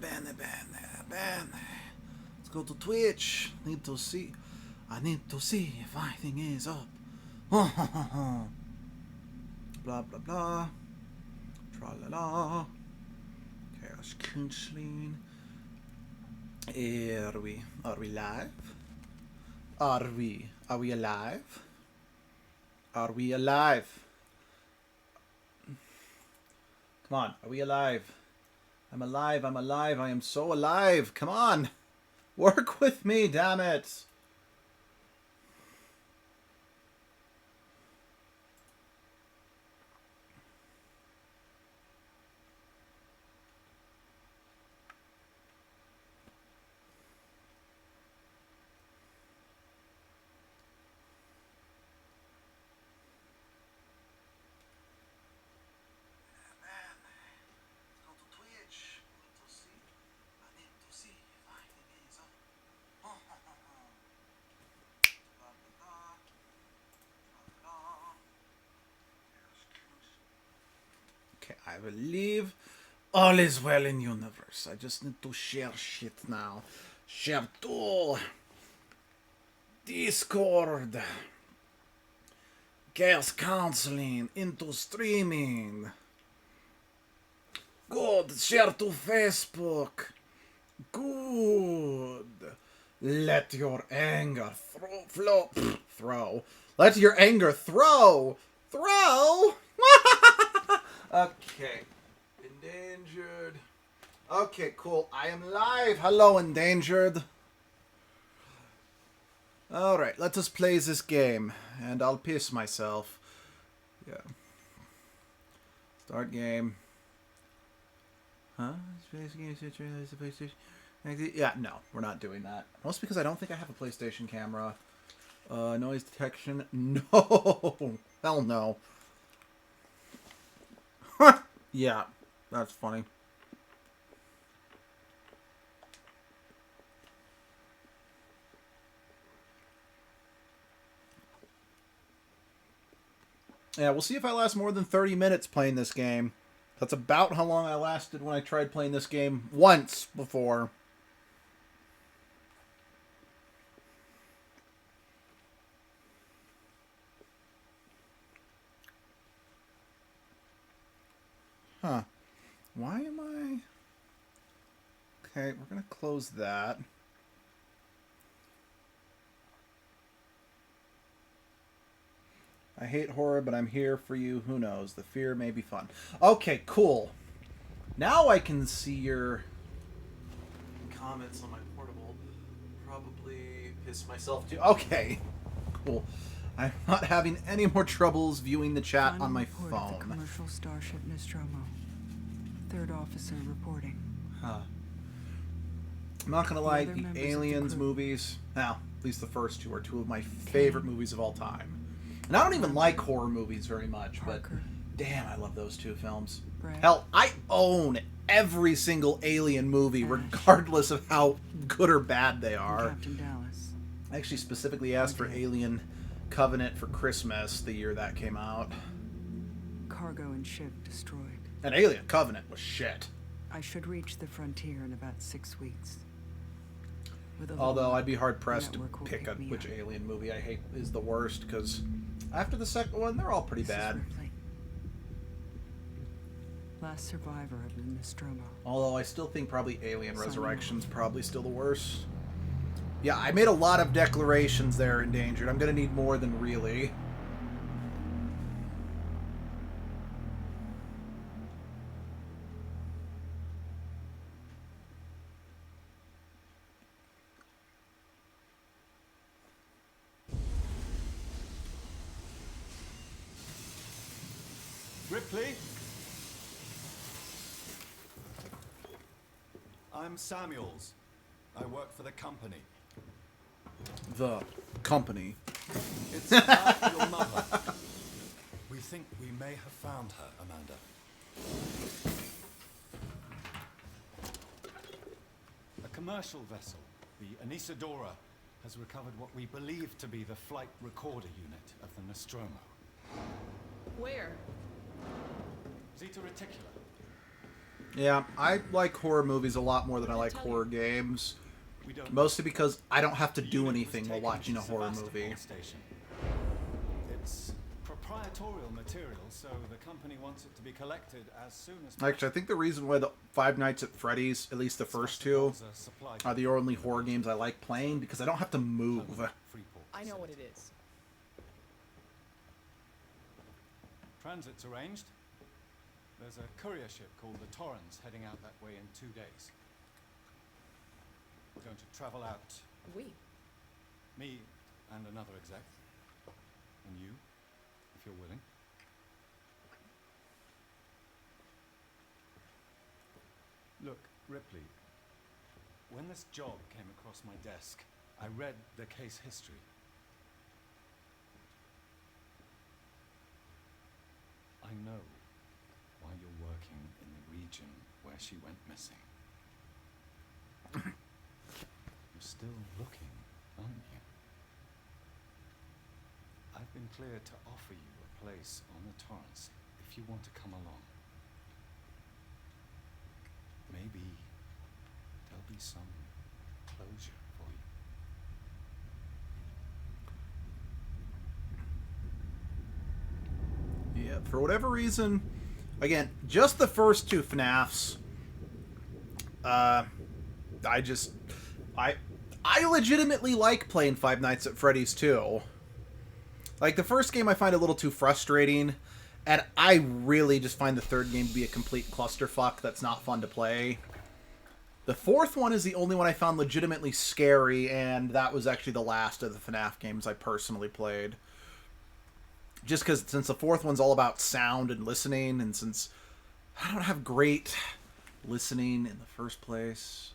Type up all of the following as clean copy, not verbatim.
bene. Let's go to Twitch. I need to see if anything is up. Blah, blah, blah. Tra-la-la. Chaos Kunstling. Are we live? Are we alive? Are we alive? Come on, are we alive? I'm alive, I am so alive. Come on. Work with me, damn it. Okay, I believe all is well in universe. I just need to share shit now. Share to Discord. Chaos Counseling into streaming. Good. Share to Facebook. Good. Let your anger throw. Let your anger throw. Okay. Endangered. Okay, cool. I am live. Hello, Endangered. Alright, let us play this game. And I'll piss myself. Yeah. Start game. Huh? Yeah, no, we're not doing that. Mostly because I don't think I have a PlayStation camera. Noise detection. No. Hell no. Yeah, that's funny. Yeah, we'll see if I last more than 30 minutes playing this game. That's about how long I lasted when I tried playing this game once before. Huh. Why am I... Okay, we're going to close that. I hate horror, but I'm here for you. Who knows? The fear may be fun. Okay, cool. Now I can see your comments on my portable. Probably piss myself too. Okay, cool. I'm not having any more troubles viewing the chat on my phone. The commercial starship Nostromo. Third officer reporting. Huh. I'm not gonna lie, the Aliens movies, now, at least the first two, are two of my favorite movies of all time. And I don't even like horror movies very much, but damn, I love those two films. Hell, I own every single Alien movie, regardless of how good or bad they are. Captain Dallas. I actually specifically asked for Alien Covenant for Christmas the year that came out. Cargo and ship destroyed. And Alien Covenant was shit. I should reach the frontier in about 6 weeks. Although I'd be hard-pressed to pick which Alien movie I hate is the worst, because after the second one, they're all pretty bad. Last survivor of the Nostromo. Although I still think probably Alien Resurrection's probably still the worst. Yeah, I made a lot of declarations there, Endangered. I'm gonna need more than really. Ripley? I'm Samuels. I work for the company. The company. It's about your mother. We think we may have found her, Amanda. A commercial vessel, the Anesidora, has recovered what we believe to be the flight recorder unit of the Nostromo. Where? Zeta Reticula. Yeah, I like horror movies a lot more than I like horror games. We don't Mostly because I don't have to The do unit was anything while taken watching to a horror Sevastopol movie. Station. It's proprietarial material, so the company wants it to be collected as soon as Actually, I think the reason why the Five Nights at Freddy's, at least the first two, Sevastopol's a supply are the only horror games I like playing because I don't have to move. Freeport I know what facility. it is. Transit's arranged. There's a courier ship called the Torrens heading out that way in 2 days. We're going to travel out, We. me and another exec. And you, if you're willing. Look, Ripley, when this job came across my desk, I read the case history. I know why you're working in the region where she went missing. You're still looking, aren't you? I've been clear to offer you a place on the Torrens if you want to come along. Maybe there'll be some closure for you. Yeah, for whatever reason, again, just the first two FNAFs. I legitimately like playing Five Nights at Freddy's 2. Like, the first game I find a little too frustrating, and I really just find the third game to be a complete clusterfuck that's not fun to play. The fourth one is the only one I found legitimately scary, and that was actually the last of the FNAF games I personally played. Just because since the fourth one's all about sound and listening, and since I don't have great listening in the first place,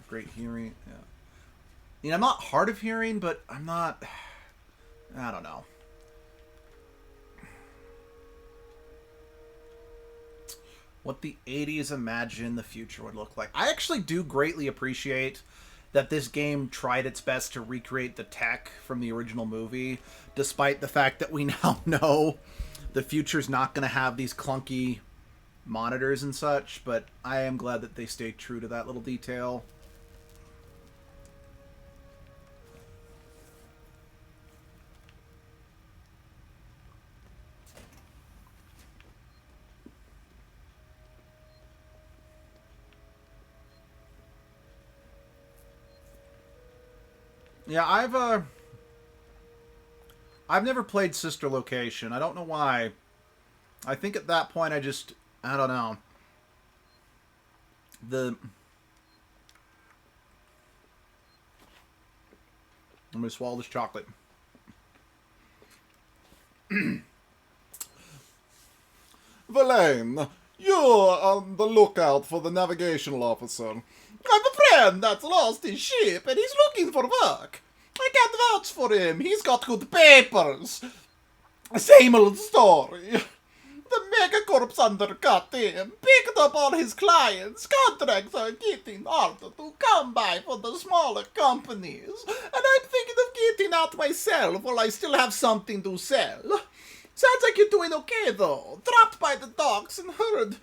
great hearing, yeah. I mean, I'm not hard of hearing, but I'm not, I don't know. What the 80s imagine the future would look like. I actually do greatly appreciate that this game tried its best to recreate the tech from the original movie, despite the fact that we now know the future's not going to have these clunky monitors and such, but I am glad that they stayed true to that little detail. Yeah, I've never played Sister Location. I don't know why. I think at that point I don't know. I'm gonna swallow this chocolate. Verlaine, you're on the lookout for the navigational officer. I've a friend that's lost his ship and he's looking for work. I can't vouch for him. He's got good papers. Same old story. The megacorps undercut him, picked up all his clients. Contracts are getting harder to come by for the smaller companies. And I'm thinking of getting out myself while I still have something to sell. Sounds like you're doing okay, though. Dropped by the docks and heard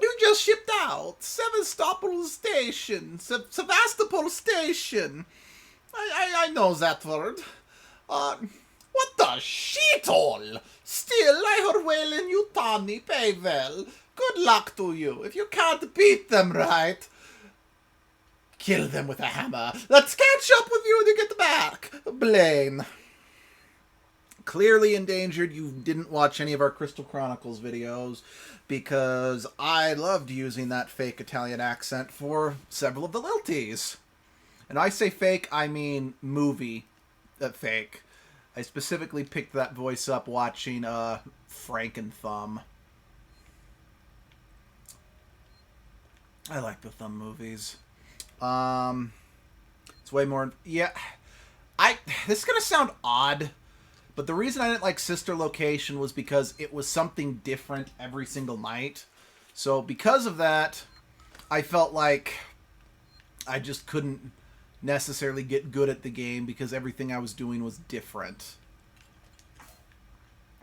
you just shipped out. Sevastopol Station. Sevastopol Station. I know that word. What the shithole? Still, I heard Weyland-Yutani pay well. Good luck to you. If you can't beat them right, kill them with a hammer. Let's catch up with you when you get back. Blaine. Clearly endangered, you didn't watch any of our Crystal Chronicles videos, because I loved using that fake Italian accent for several of the lilties. And I say fake, I mean movie fake. I specifically picked that voice up watching Franken-Thumb. I like the Thumb movies. It's way more... Yeah. This is going to sound odd, but the reason I didn't like Sister Location was because it was something different every single night. So because of that, I felt like I just couldn't necessarily get good at the game because everything I was doing was different.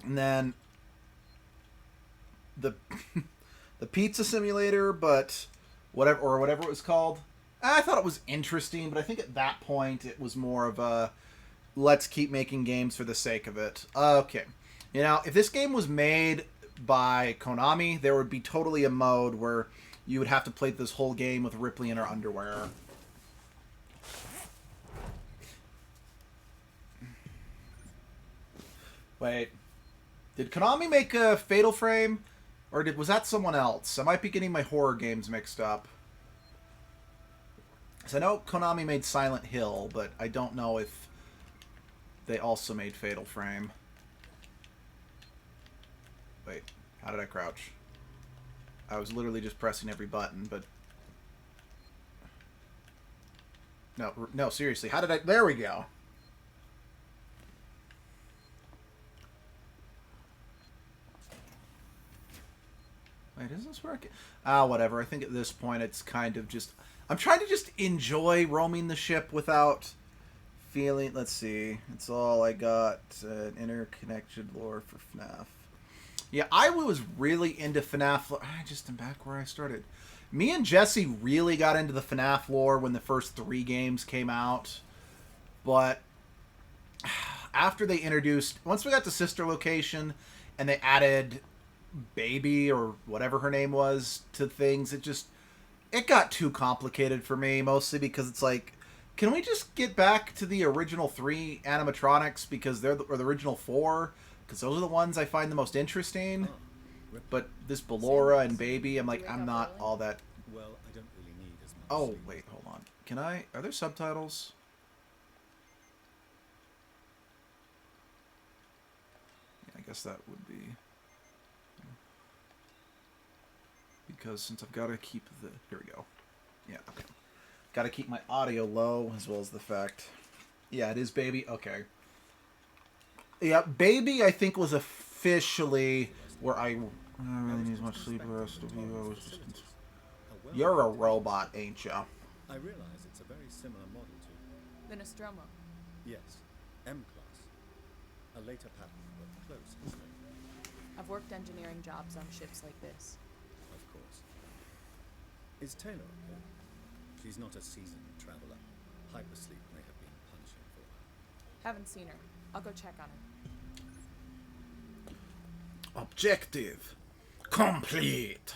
And then the the pizza simulator, but whatever it was called. I thought it was interesting, but I think at that point it was more of a let's keep making games for the sake of it. Okay. You know, if this game was made by Konami, there would be totally a mode where you would have to play this whole game with Ripley in her underwear. Wait. Did Konami make a Fatal Frame? Or was that someone else? I might be getting my horror games mixed up. So I know Konami made Silent Hill, but I don't know if they also made Fatal Frame. Wait, how did I crouch? I was literally just pressing every button, but... No, seriously, how did I... There we go. Wait, is this working? Whatever. I think at this point it's kind of just... I'm trying to just enjoy roaming the ship without feeling... Let's see. It's all I got. An interconnected lore for FNAF. Yeah, I was really into FNAF... I just am back where I started. Me and Jesse really got into the FNAF lore when the first 3 games came out. But after they introduced... Once we got to Sister Location and they added Baby or whatever her name was to things, it got too complicated for me, mostly because it's like, can we just get back to the original 3 animatronics because they're the original 4? Because those are the ones I find the most interesting. But this Ballora and Baby, I'm like, I'm not all that... Well, I don't really need as much. Oh, sleep. wait, hold on. Can I... Are there subtitles? Yeah, I guess that would be... Because since I've got to keep the... Here we go. Yeah, okay. Got to keep my audio low, as well as the fact... Yeah, it is Baby. Okay. Yeah, Baby, I think, was officially where I really need as much sleep as the rest of you. I was just... You're a robot, ain't ya? I realize it's a very similar model to... The Nostromo. Yes, M-Class. A later pattern, but close instead. I've worked engineering jobs on ships like this. Of course. Is Taylor okay? She's not a seasoned traveler. Hypersleep may have been punishing for her. Haven't seen her. I'll go check on her. Objective complete.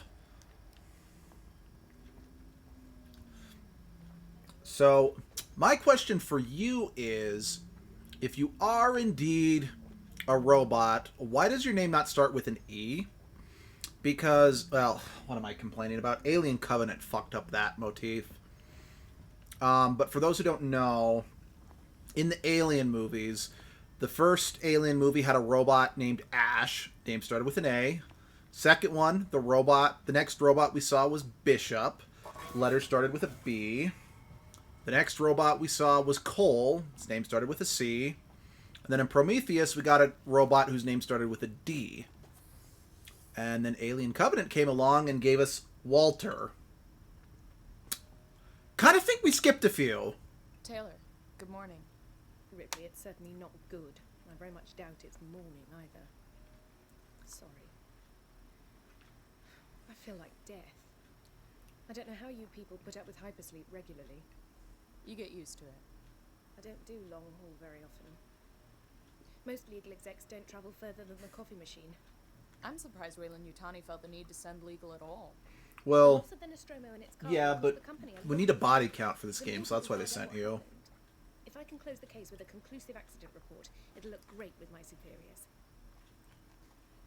So, my question for you is, if you are indeed a robot, why does your name not start with an E? Because, well, what am I complaining about? Alien Covenant fucked up that motif. But for those who don't know, in the Alien movies, the first Alien movie had a robot named Ash. Name started with an A. Second one, the next robot we saw was Bishop. Letter started with a B. The next robot we saw was Cole. His name started with a C. And then in Prometheus, we got a robot whose name started with a D. And then Alien Covenant came along and gave us Walter. Kind of think we skipped a few. Taylor, good morning. Ripley, it's certainly not good. I very much doubt it's morning either. Sorry. I feel like death. I don't know how you people put up with hypersleep regularly. You get used to it. I don't do long haul very often. Most legal execs don't travel further than the coffee machine. I'm surprised Weyland-Yutani felt the need to send legal at all. Well, Also, the Nostromo and its cargo yeah, cost but the company we need a body count for this game, so that's why they sent you. If I can close the case with a conclusive accident report, it'll look great with my superiors.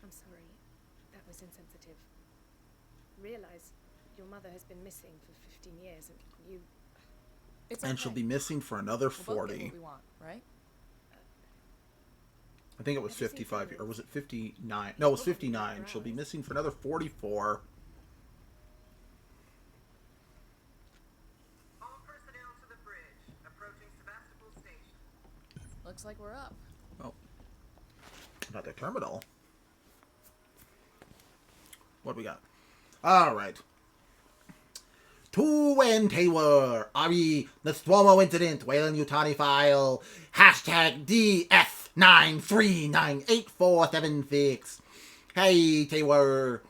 I'm sorry. That was insensitive. Realize your mother has been missing for 15 years and you... It's And okay. she'll be missing for another We'll both get 40. what we want, right? I think it was 55, or was it 59? No, it was 59. She'll be missing for another 44. All personnel to the bridge, approaching Sebastopol Station. Looks like we're up. Oh. Not the terminal. What do we got? Alright. To when Taylor, RE, Nostromo incident, Weyland-Yutani file, hashtag DF9398476. Hey, Taylor.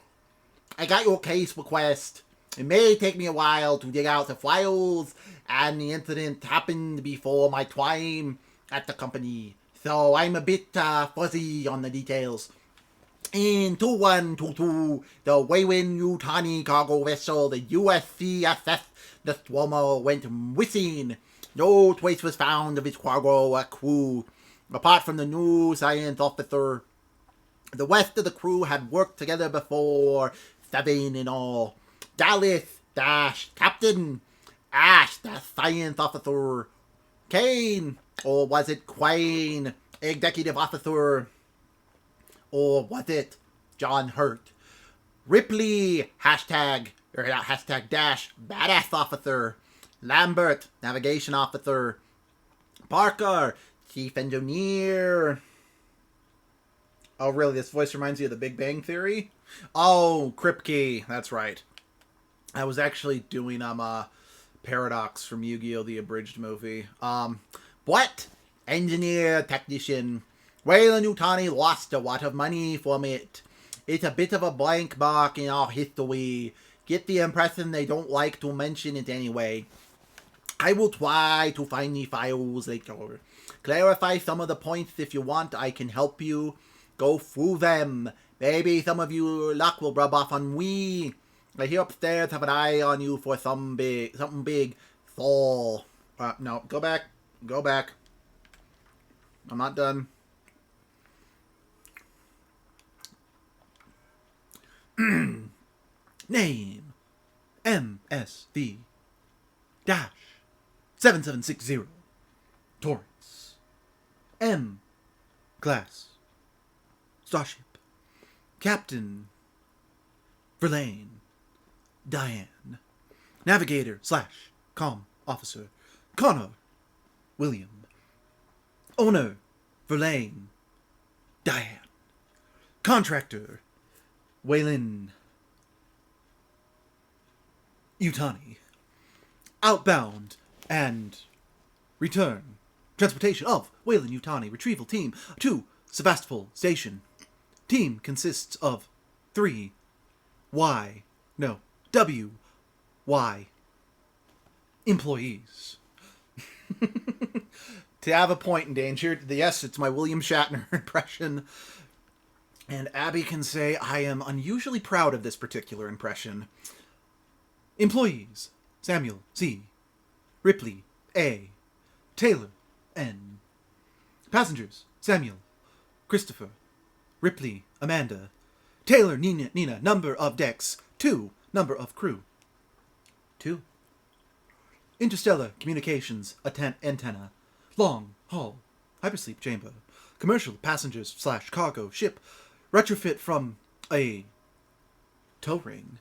I got your case request. It may take me a while to dig out the files, and the incident happened before my time at the company, so I'm a bit fuzzy on the details. In 2122, the Weyland Yutani cargo vessel, the USCSS Nostromo, went missing. No trace was found of its cargo or crew, apart from the new science officer. The rest of the crew had worked together before, 7 in all. Dallas, Captain, Ash, the science officer, Kane, or was it Quayne, executive officer, or was it John Hurt? Ripley, hashtag dash, badass officer, Lambert, navigation officer, Parker, chief engineer. Oh, really? This voice reminds you of the Big Bang Theory? Oh, Kripke. That's right. I was actually doing Paradox from Yu-Gi-Oh! The abridged movie. What? Engineer, technician. Weyland Yutani lost a lot of money from it. It's a bit of a blank mark in our history. Get the impression they don't like to mention it anyway. I will try to find the files later. Clarify some of the points if you want. I can help you. Go through them. Maybe some of your luck will rub off on me. I hear upstairs have an eye on you for something big. Fall. No, go back. Go back. I'm not done. Name. MSV. Dash. 7760. Torrance. M. Class. Starship. Captain. Verlaine. Diane. Navigator / comm officer. Connor. William. Owner. Verlaine. Diane. Contractor. Weyland Yutani. Outbound and return. Transportation of Weyland Yutani retrieval team to Sevastopol Station. Team consists of W employees. To have a point in danger. Yes, it's my William Shatner impression. And Abby can say, I am unusually proud of this particular impression. Employees. Samuel C. Ripley A. Taylor N. Passengers. Samuel. Christopher. Ripley Amanda. Taylor Nina. Number of decks 2. Number of crew 2. Interstellar communications antenna. Long haul hypersleep chamber. Commercial passengers / cargo ship. Retrofit from a tow ring.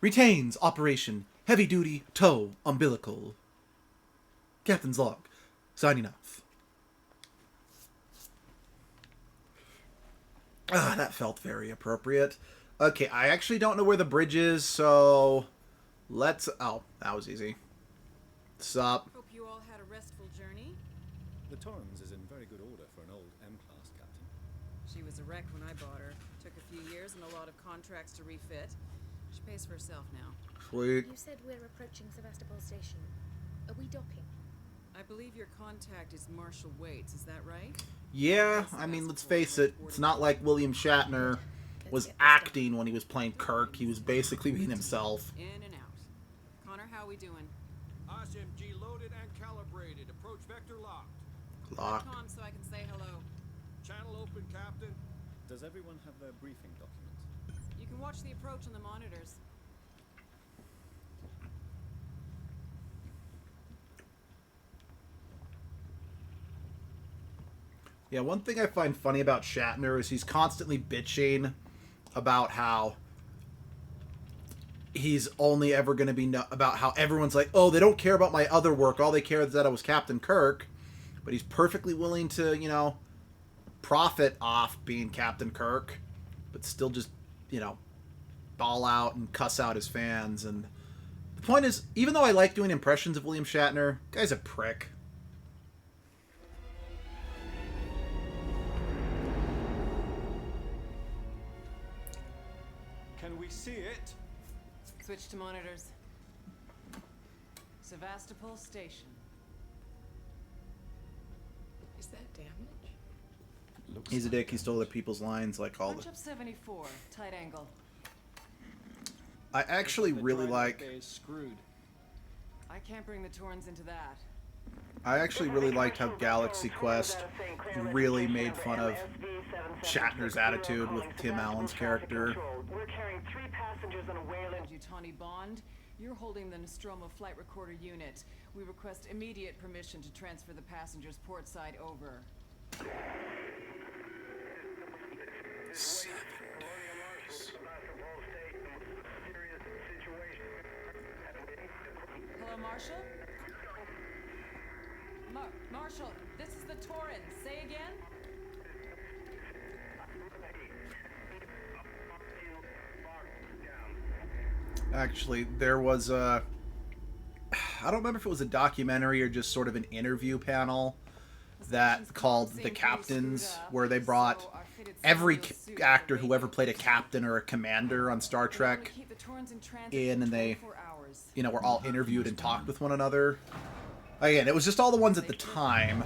Retains operation heavy duty tow umbilical. Captain's log. Signing off. That felt very appropriate. Okay, I actually don't know where the bridge is, so let's... Oh, that was easy. Sup? Hope you all had a restful journey. The Torrens is in very good order for an old M-class captain. She was a wreck when I bought her. Took a few years and a lot of contracts to refit. She pays for herself now. Sweet. You said we're approaching Sevastopol Station. Are we docking? I believe your contact is Marshall Waits, is that right? Yeah, I mean, let's face it. It's not like William Shatner was acting when he was playing Kirk. He was basically being himself. In and out. Connor, how we doing? SMG loaded and calibrated. Approach vector locked. Locked. On so I can say hello. Channel open, Captain. Does everyone have their briefing document? You can watch the approach on the monitors. Yeah, one thing I find funny about Shatner is he's constantly bitching about how he's only ever going to be about how everyone's like, oh, they don't care about my other work. All they care is that I was Captain Kirk. But he's perfectly willing to, you know, profit off being Captain Kirk, but still just, you know, ball out and cuss out his fans. And the point is, even though I like doing impressions of William Shatner, guy's a prick. Can we see it? Switch to monitors. Sevastopol Station. Is that damage? He's a dick. He stole other people's lines, like all Punch the. up 74, tight angle. I actually The really driver like. bay is screwed. I can't bring the Torns into that. I actually really liked how Galaxy Quest really made fun of Shatner's attitude with Tim Allen's character. We're carrying 3 passengers on a Wayland. Yutani Bond, you're holding the Nostromo flight recorder unit. We request immediate permission to transfer the passengers port side over. 7 days. Hello, Marshall? Marshall, this is the Torrens. Say again? Actually, there was a. I don't remember if it was a documentary or just sort of an interview panel that called The Captains, where they brought every actor who ever played a captain or a commander on Star Trek in, and they, you know, were all interviewed and talked with one another. Again, it was just all the ones at the time.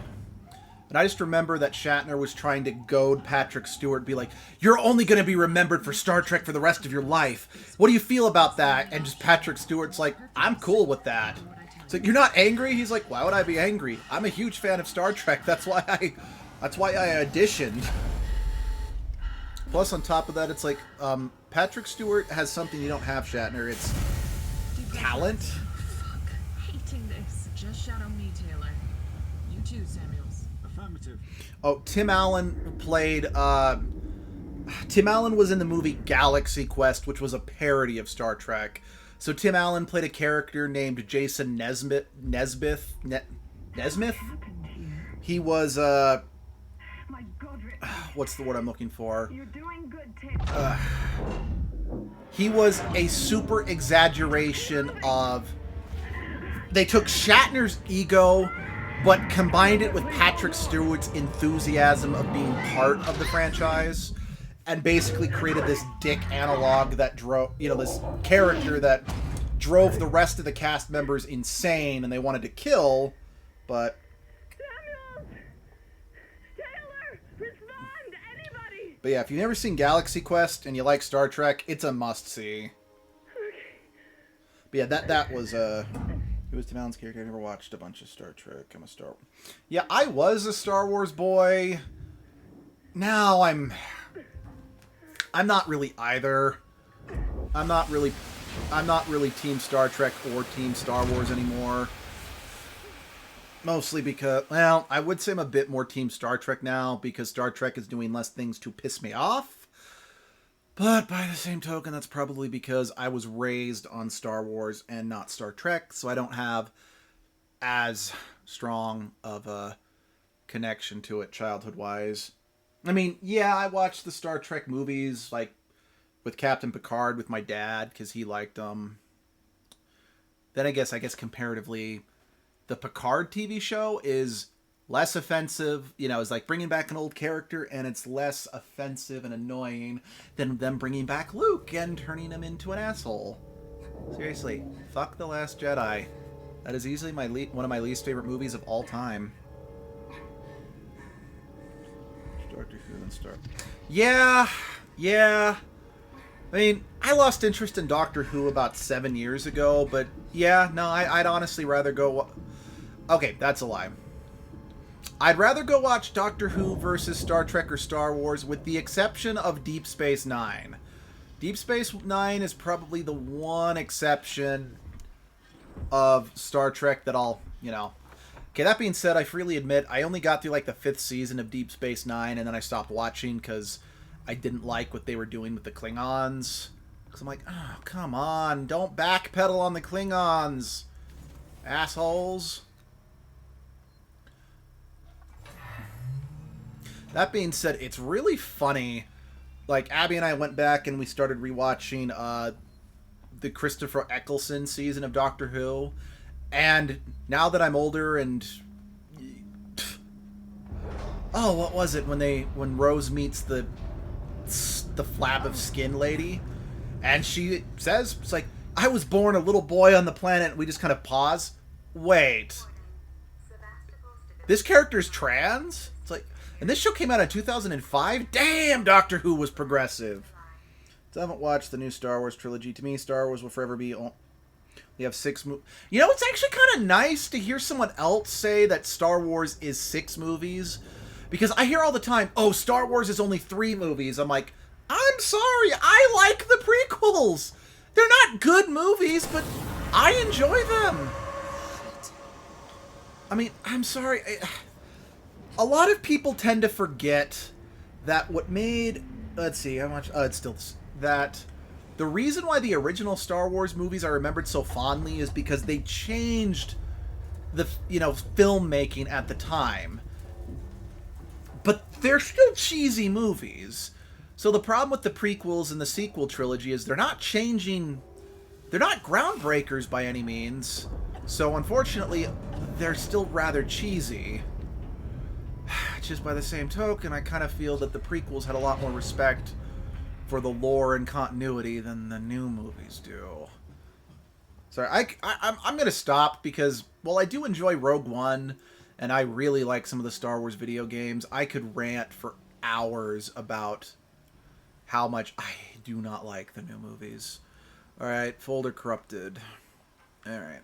And I just remember that Shatner was trying to goad Patrick Stewart, be like, "You're only going to be remembered for Star Trek for the rest of your life. What do you feel about that?" And just Patrick Stewart's like, "I'm cool with that." It's like, "You're not angry?" He's like, "Why would I be angry? I'm a huge fan of Star Trek. That's why I auditioned." Plus, on top of that, it's like, Patrick Stewart has something you don't have, Shatner. It's talent. Fuck. Hating this. Just shadow me, Taylor. You too, Samuels. Affirmative. Oh, Tim Allen played, Tim Allen was in the movie Galaxy Quest, which was a parody of Star Trek. So Tim Allen played a character named Jason Nesmith. He was, My Godric, what's the word I'm looking for? you're doing good, Taylor. He was a super exaggeration of... They took Shatner's ego, but combined it with Patrick Stewart's enthusiasm of being part of the franchise, and basically created this dick analog that drove, you know, this character that drove the rest of the cast members insane and they wanted to kill, but... Samuels! Taylor! Respond! Anybody! But yeah, if you've never seen Galaxy Quest and you like Star Trek, it's a must-see. But yeah, that was, it was Tim Allen's character. I never watched a bunch of Star Trek. I'm a Star... Yeah, I was a Star Wars boy. Now I'm not really either. I'm not really Team Star Trek or Team Star Wars anymore. Mostly because, well, I would say I'm a bit more Team Star Trek now because Star Trek is doing less things to piss me off. But by the same token, that's probably because I was raised on Star Wars and not Star Trek, so I don't have as strong of a connection to it childhood-wise. I mean, yeah, I watched the Star Trek movies, like, with Captain Picard with my dad, because he liked them. Then I guess comparatively, the Picard TV show is less offensive, you know, it's like bringing back an old character, and it's less offensive and annoying than them bringing back Luke and turning him into an asshole. Seriously, fuck The Last Jedi. That is easily one of my least favorite movies of all time. Doctor Who and Star... Yeah. I mean, I lost interest in Doctor Who about 7 years ago, but yeah, no, I'd honestly rather go... Okay, that's a lie. I'd rather go watch Doctor Who versus Star Trek or Star Wars, with the exception of Deep Space Nine. Deep Space Nine is probably the one exception of Star Trek that I'll, you know... Okay, that being said, I freely admit, I only got through, like, the 5th season of Deep Space Nine, and then I stopped watching because I didn't like what they were doing with the Klingons. Because I'm like, oh, come on, don't backpedal on the Klingons, assholes. That being said, it's really funny. Like, Abby and I went back and we started rewatching the Christopher Eccleston season of Doctor Who. And now that I'm older and... Oh, what was it when Rose meets the flab of skin lady? And she says, it's like, I was born a little boy on the planet. We just kind of pause. Wait. This character's trans? It's like, and this show came out in 2005? Damn, Doctor Who was progressive. So I haven't watched the new Star Wars trilogy. To me, Star Wars will forever be... We have 6 movies. You know, it's actually kind of nice to hear someone else say that Star Wars is 6 movies. Because I hear all the time, oh, Star Wars is only 3 movies. I'm like, I'm sorry, I like the prequels. They're not good movies, but I enjoy them. I mean, I'm sorry. A lot of people tend to forget that what made... Let's see, how much... it's still... That the reason why the original Star Wars movies are remembered so fondly is because they changed the, filmmaking at the time. But they're still cheesy movies. So the problem with the prequels and the sequel trilogy is they're not changing... They're not groundbreakers by any means. So unfortunately, they're still rather cheesy. Just by the same token, I kind of feel that the prequels had a lot more respect for the lore and continuity than the new movies do. Sorry, I'm going to stop because, while I do enjoy Rogue One, and I really like some of the Star Wars video games, I could rant for hours about how much I do not like the new movies. Alright, folder corrupted. Alright.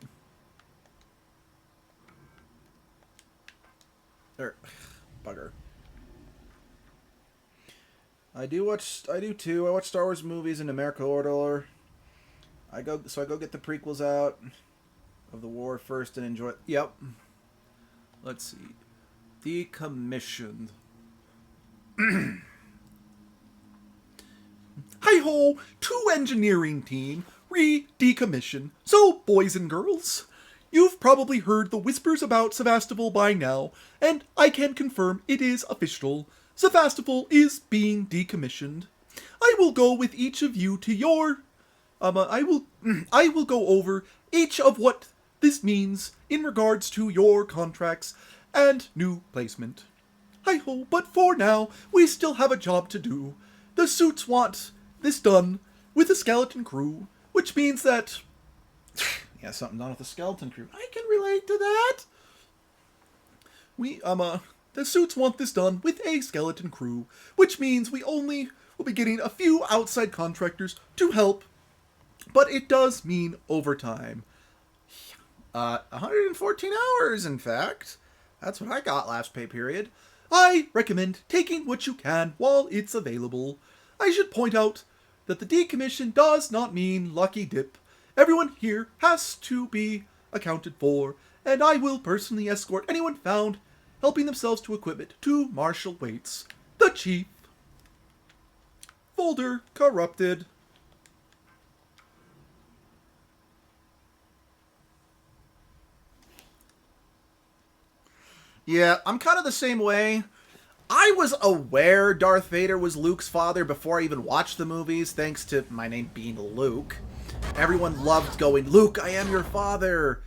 Bugger. I do too. I watch Star Wars movies in numerical order. I go get the prequels out of the war first and enjoy. Yep. Let's see. Decommissioned. Hi-ho! 2 engineering team decommission. So, boys and girls, you've probably heard the whispers about Sevastopol by now, and I can confirm it is official. Sevastopol is being decommissioned. I will go with each of you to your... I will go over each of what this means in regards to your contracts and new placement. Hi-ho, but for now, we still have a job to do. The suits want this done with a skeleton crew, which means that... yeah, something done with the skeleton crew. I can relate to that. The suits want this done with a skeleton crew, which means we only will be getting a few outside contractors to help, but it does mean overtime. 114 hours, in fact. That's what I got last pay period. I recommend taking what you can while it's available. I should point out that the decommission does not mean lucky dip. Everyone here has to be accounted for, and I will personally escort anyone found helping themselves to equipment to Marshal Waits, the chief. Folder corrupted. Yeah, I'm kind of the same way. I was aware Darth Vader was Luke's father before I even watched the movies, thanks to my name being Luke. Everyone loved going, Luke, I am your father.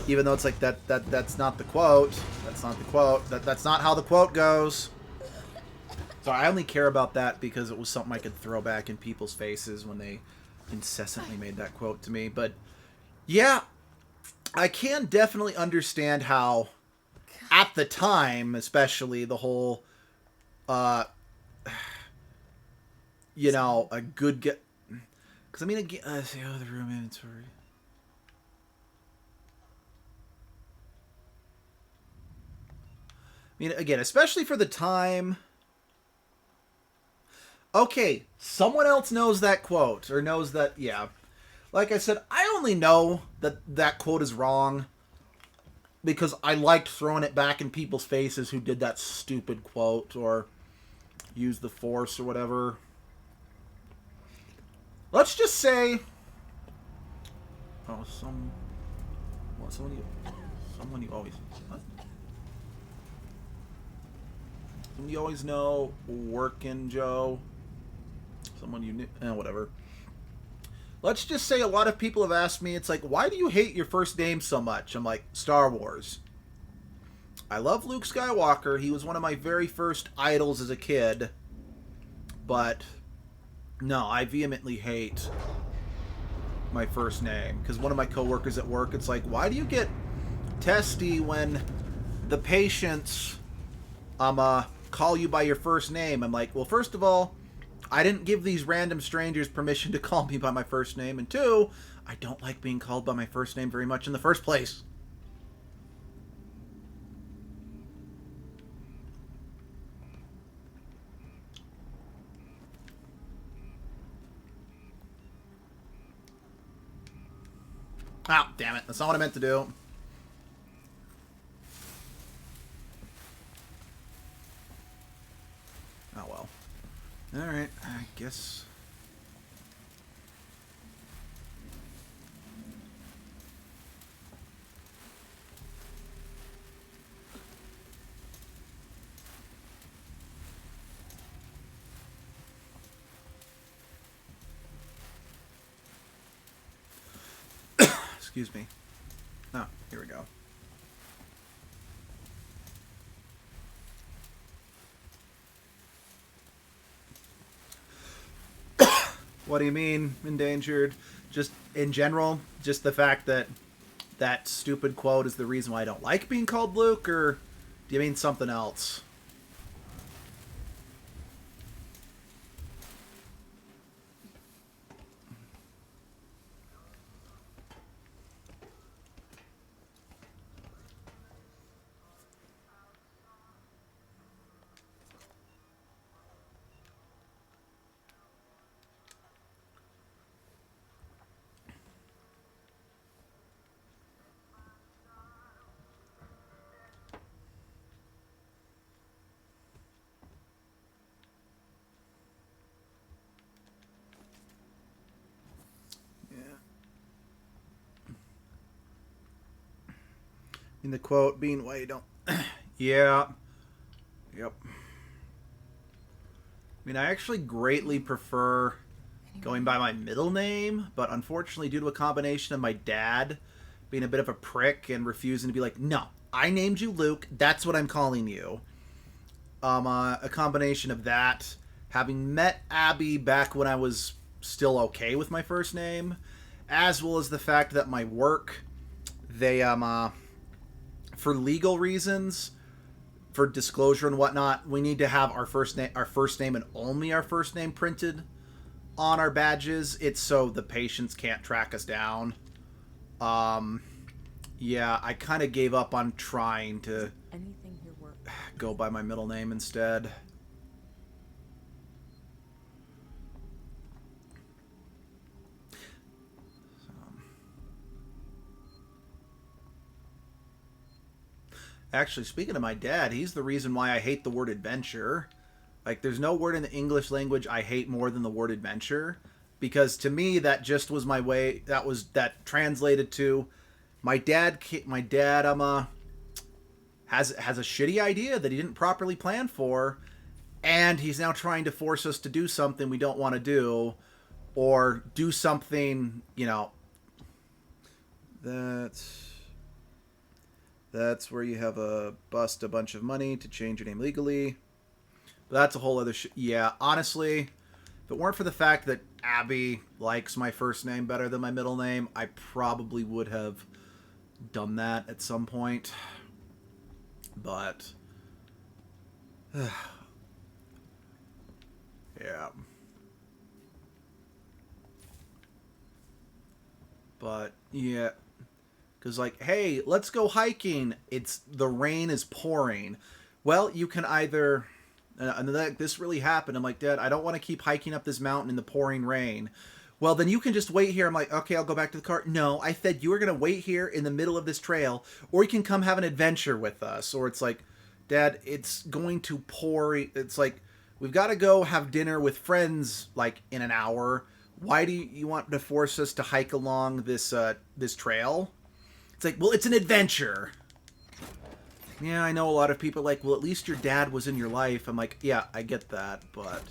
Even though it's like, that's not the quote. That's not the quote. That's not how the quote goes. So I only care about that because it was something I could throw back in people's faces when they incessantly made that quote to me. But, yeah, I can definitely understand how, at the time, especially, the whole, a good get... Because, I mean, again, let's see, the room inventory. I mean, again, especially for the time... Okay, someone else knows that quote, or knows that, yeah. Like I said, I only know that that quote is wrong because I liked throwing it back in people's faces who did that stupid quote, or used the Force, or whatever. Let's just say... Oh, someone you always... What? Someone you always know, Workin' Joe. Someone you knew... whatever. Let's just say a lot of people have asked me, it's like, why do you hate your first name so much? I'm like, Star Wars. I love Luke Skywalker. He was one of my very first idols as a kid. But No, I vehemently hate my first name. Because one of my coworkers at work, it's like, why do you get testy when the patients call you by your first name? I'm like, well, first of all, I didn't give these random strangers permission to call me by my first name. And two, I don't like being called by my first name very much in the first place. Oh, damn it. That's not what I meant to do. Oh, well. Alright, I guess... Excuse me. Oh, here we go. What do you mean, endangered? Just in general? Just the fact that that stupid quote is the reason why I don't like being called Luke? Or do you mean something else? In the quote being why you don't... Yeah. Yep. I mean, I actually greatly prefer going by my middle name, but unfortunately, due to a combination of my dad being a bit of a prick and refusing to be like, no, I named you Luke, that's what I'm calling you. A combination of that, having met Abby back when I was still okay with my first name, as well as the fact that my work, they, for legal reasons, for disclosure and whatnot, we need to have our first name and only our first name printed on our badges. It's so the patients can't track us down. Yeah, I kind of gave up on trying to go by my middle name instead. Actually, speaking of my dad, he's the reason why I hate the word adventure. Like, there's no word in the English language I hate more than the word adventure. Because to me, that just was my way, that translated to, my dad has a shitty idea that he didn't properly plan for, and he's now trying to force us to do something we don't want to do, or do something, you know, That's where you have a bust a bunch of money to change your name legally. But that's a whole other yeah, honestly, if it weren't for the fact that Abby likes my first name better than my middle name, I probably would have done that at some point. But yeah. But yeah. Because, like, hey, let's go hiking. The rain is pouring. Well, you can either... And this really happened. I'm like, Dad, I don't want to keep hiking up this mountain in the pouring rain. Well, then you can just wait here. I'm like, okay, I'll go back to the car. No, I said you were going to wait here in the middle of this trail, or you can come have an adventure with us. Or it's like, Dad, it's going to pour. It's like, we've got to go have dinner with friends, like, in an hour. Why do you want to force us to hike along this trail? It's like, well, it's an adventure. Yeah, I know a lot of people are like, well, at least your dad was in your life. I'm like, yeah, I get that, but...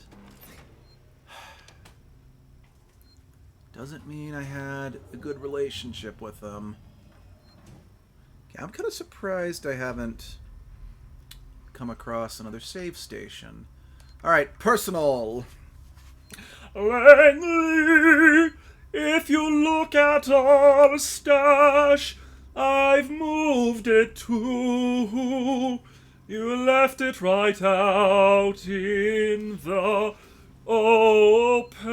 doesn't mean I had a good relationship with them. Okay, I'm kind of surprised I haven't come across another save station. Alright, personal. Langley, if you look at our stash, I've moved it too. You left it right out in the open,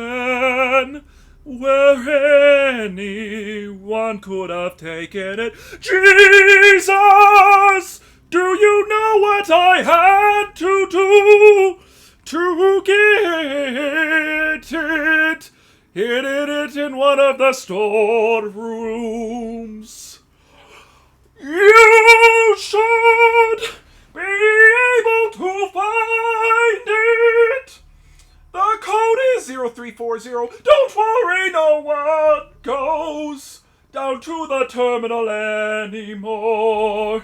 where anyone could have taken it. Jesus! Do you know what I had to do to get it? Hidden it in one of the storerooms. You should be able to find it. The code is 0340. Don't worry, no one goes down to the terminal anymore.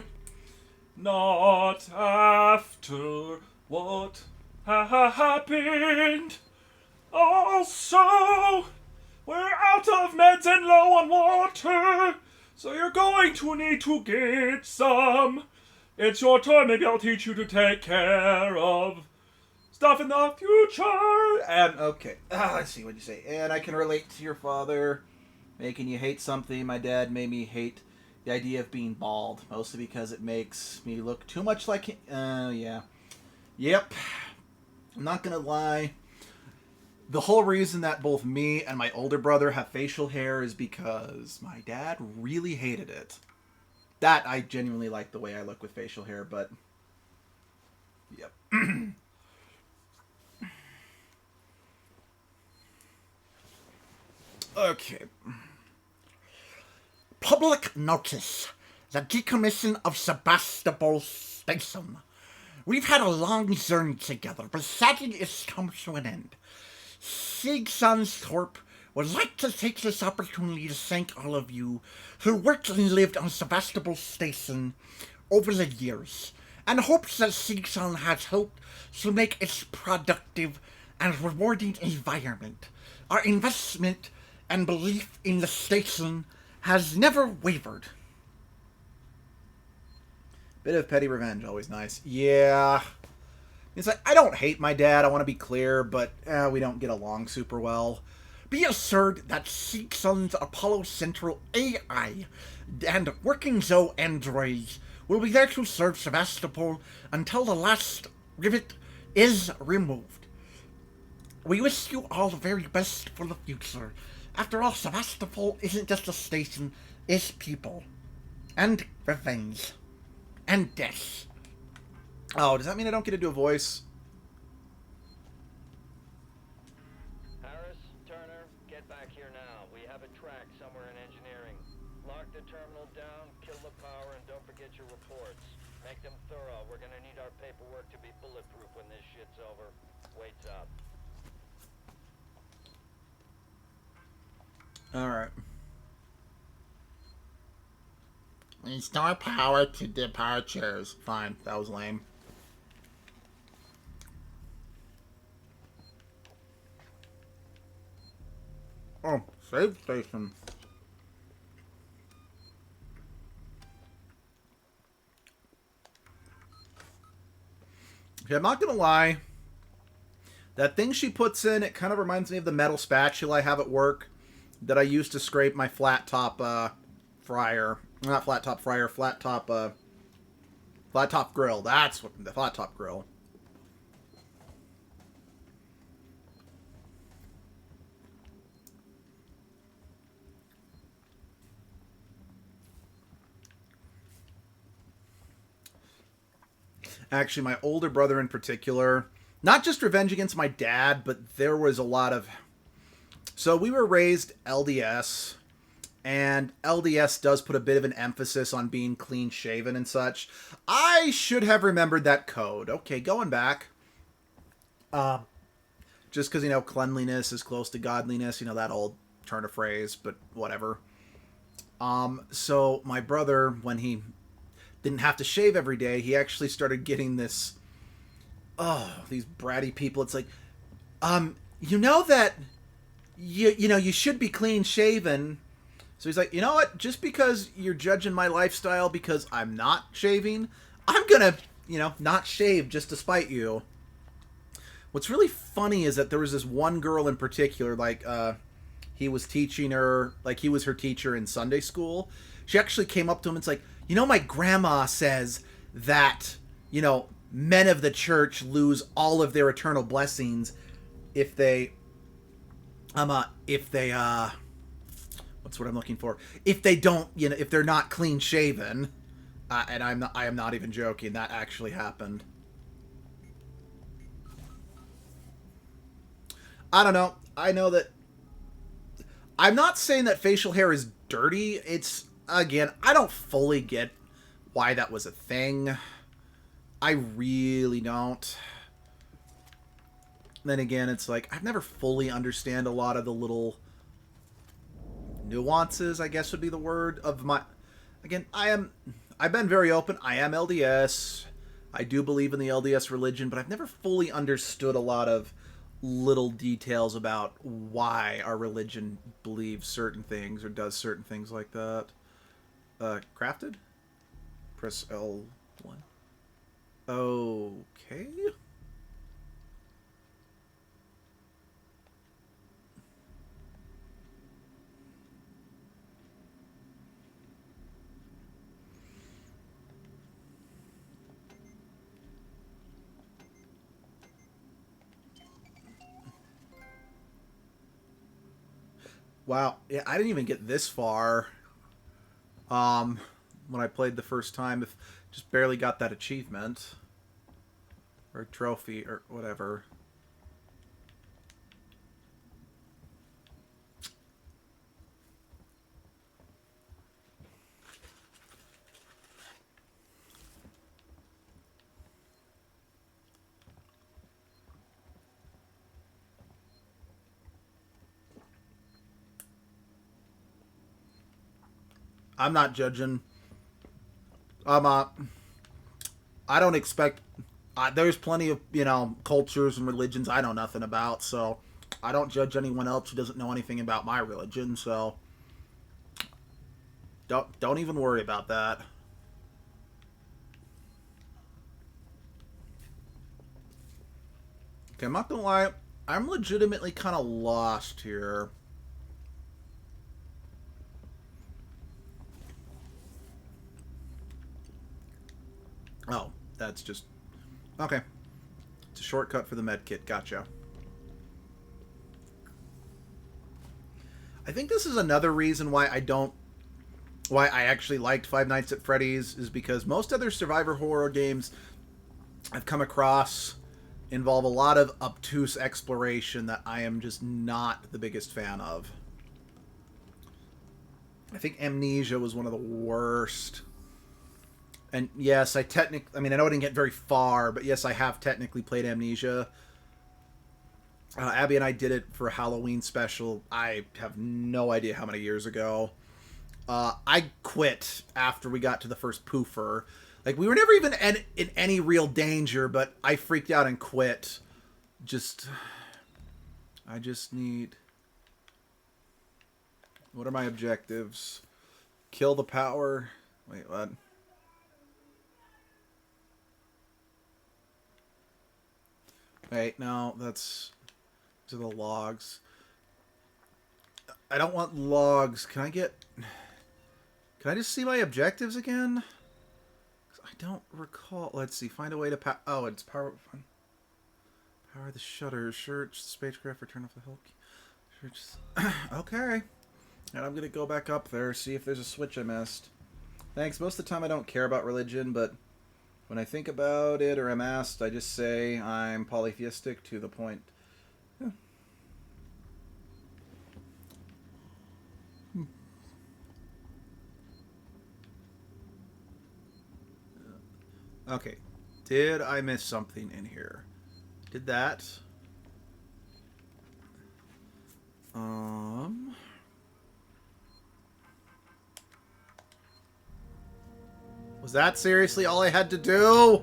Not after what happened. Also, we're out of meds and low on water, so you're going to need to get some. It's your turn. Maybe I'll teach you to take care of stuff in the future. And, okay. I see what you say. And I can relate to your father making you hate something. My dad made me hate the idea of being bald, mostly because it makes me look too much like him. Yeah. Yep. I'm not gonna lie. The whole reason that both me and my older brother have facial hair is because my dad really hated it. That, I genuinely like the way I look with facial hair, but... Yep. Okay. Public notice. The decommission of Sebastopol Station. We've had a long journey together, but sadly it's come to an end. Sieg-Sans Corp would like to take this opportunity to thank all of you who worked and lived on Sebastopol Station over the years, and hopes that Sieg-Sans has helped to make its productive and rewarding environment. Our investment and belief in the station has never wavered. Bit of petty revenge, always nice. Yeah. It's like, I don't hate my dad, I want to be clear, but we don't get along super well. Be assured that Sieg-Sans Apollo Central AI and Working Zoe androids will be there to serve Sebastopol until the last rivet is removed. We wish you all the very best for the future. After all, Sebastopol isn't just a station, it's people. And revenge. And death. Oh, does that mean I don't get to do a voice? Harris, Turner, get back here now. We have a track somewhere in engineering. Lock the terminal down, kill the power, and don't forget your reports. Make them thorough. We're gonna need our paperwork to be bulletproof when this shit's over. Waits up. Alright. Restore power to departures. Fine, that was lame. Oh, save station. Okay, I'm not gonna lie. That thing she puts in, it kind of reminds me of the metal spatula I have at work that I used to scrape my flat top fryer. Not flat top fryer, flat top grill. That's what the flat top grill. Actually, my older brother in particular, not just revenge against my dad, but there was a lot of... So we were raised LDS, and LDS does put a bit of an emphasis on being clean-shaven and such. I should have remembered that code. Okay, going back. Just because, you know, cleanliness is close to godliness, you know, that old turn of phrase, but whatever. So my brother, when he didn't have to shave every day, he actually started getting this... Oh, these bratty people. It's like, you know that... You know, you should be clean-shaven. So he's like, you know what? Just because you're judging my lifestyle because I'm not shaving, I'm gonna, you know, not shave just to spite you. what's really funny is that there was this one girl in particular, like, he was teaching her, like, he was her teacher in Sunday school. She actually came up to him and it's like, you know, my grandma says that, you know, men of the church lose all of their eternal blessings if they, what's what I'm looking for? If they don't, you know, if they're not clean shaven. And I am not even joking. That actually happened. I don't know. I know that... I'm not saying that facial hair is dirty. It's, again, I don't fully get why that was a thing. I really don't. Then again, it's like, I've never fully understand a lot of the little nuances, I guess would be the word, of my... Again, I've been very open. I am LDS. I do believe in the LDS religion, but I've never fully understood a lot of little details about why our religion believes certain things or does certain things like that. Crafted? Press L1. Okay. Wow, yeah, I didn't even get this far. When I played the first time, just barely got that achievement or trophy or whatever. I'm not judging. I don't expect... there's plenty of, you know, cultures and religions I know nothing about, so I don't judge anyone else who doesn't know anything about my religion, so don't even worry about that. Okay, I'm not gonna lie, I'm legitimately kind of lost here. Oh, that's just... Okay. It's a shortcut for the medkit. Gotcha. I think this is another reason why why I actually liked Five Nights at Freddy's, is because most other survivor horror games I've come across involve a lot of obtuse exploration that I am just not the biggest fan of. I think Amnesia was one of the worst. And yes, I mean, I know I didn't get very far, but yes, I have technically played Amnesia. Abby and I did it for a Halloween special. I have no idea how many years ago. I quit after we got to the first poofer. Like, we were never even in any real danger, but I freaked out and quit. I just need... What are my objectives? Kill the power. Wait, what? Wait, no, that's to the logs. I don't want logs. Can I just see my objectives again? I don't recall. Let's see. Find a way to oh, it's power the shutters. Search the spacecraft. Return off the Hulk. Okay. And I'm gonna go back up there, see if there's a switch I missed. Thanks. Most of the time I don't care about religion, but when I think about it or am asked, I just say I'm polytheistic to the point. Yeah. Okay. Did I miss something in here? Did that? Was that seriously all I had to do?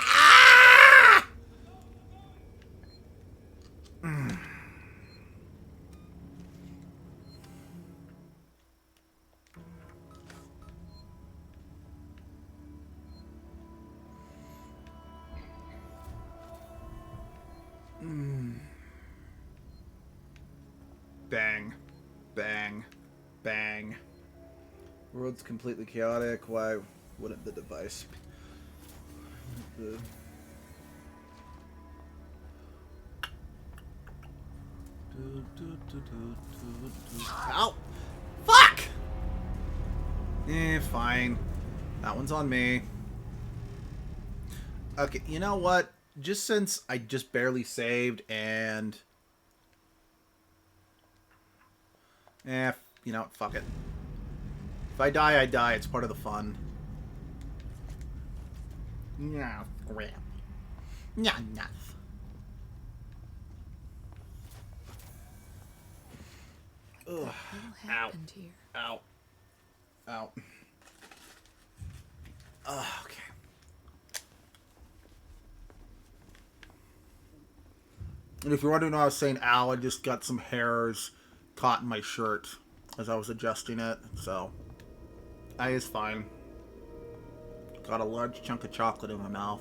Ah! Bang. Bang. Bang. World's completely chaotic. Why wouldn't the device be? Ow! Fuck! Fine. That one's on me. Okay, you know what? Just since I just barely saved and... you know what? Fuck it. If I die, I die. It's part of the fun. Yeah, crap. Yeah, enough. Ugh. What happened here? Ow. Ow. Okay. And if you're wondering why I was saying ow, I just got some hairs caught in my shirt as I was adjusting it, so that is fine. Got a large chunk of chocolate in my mouth.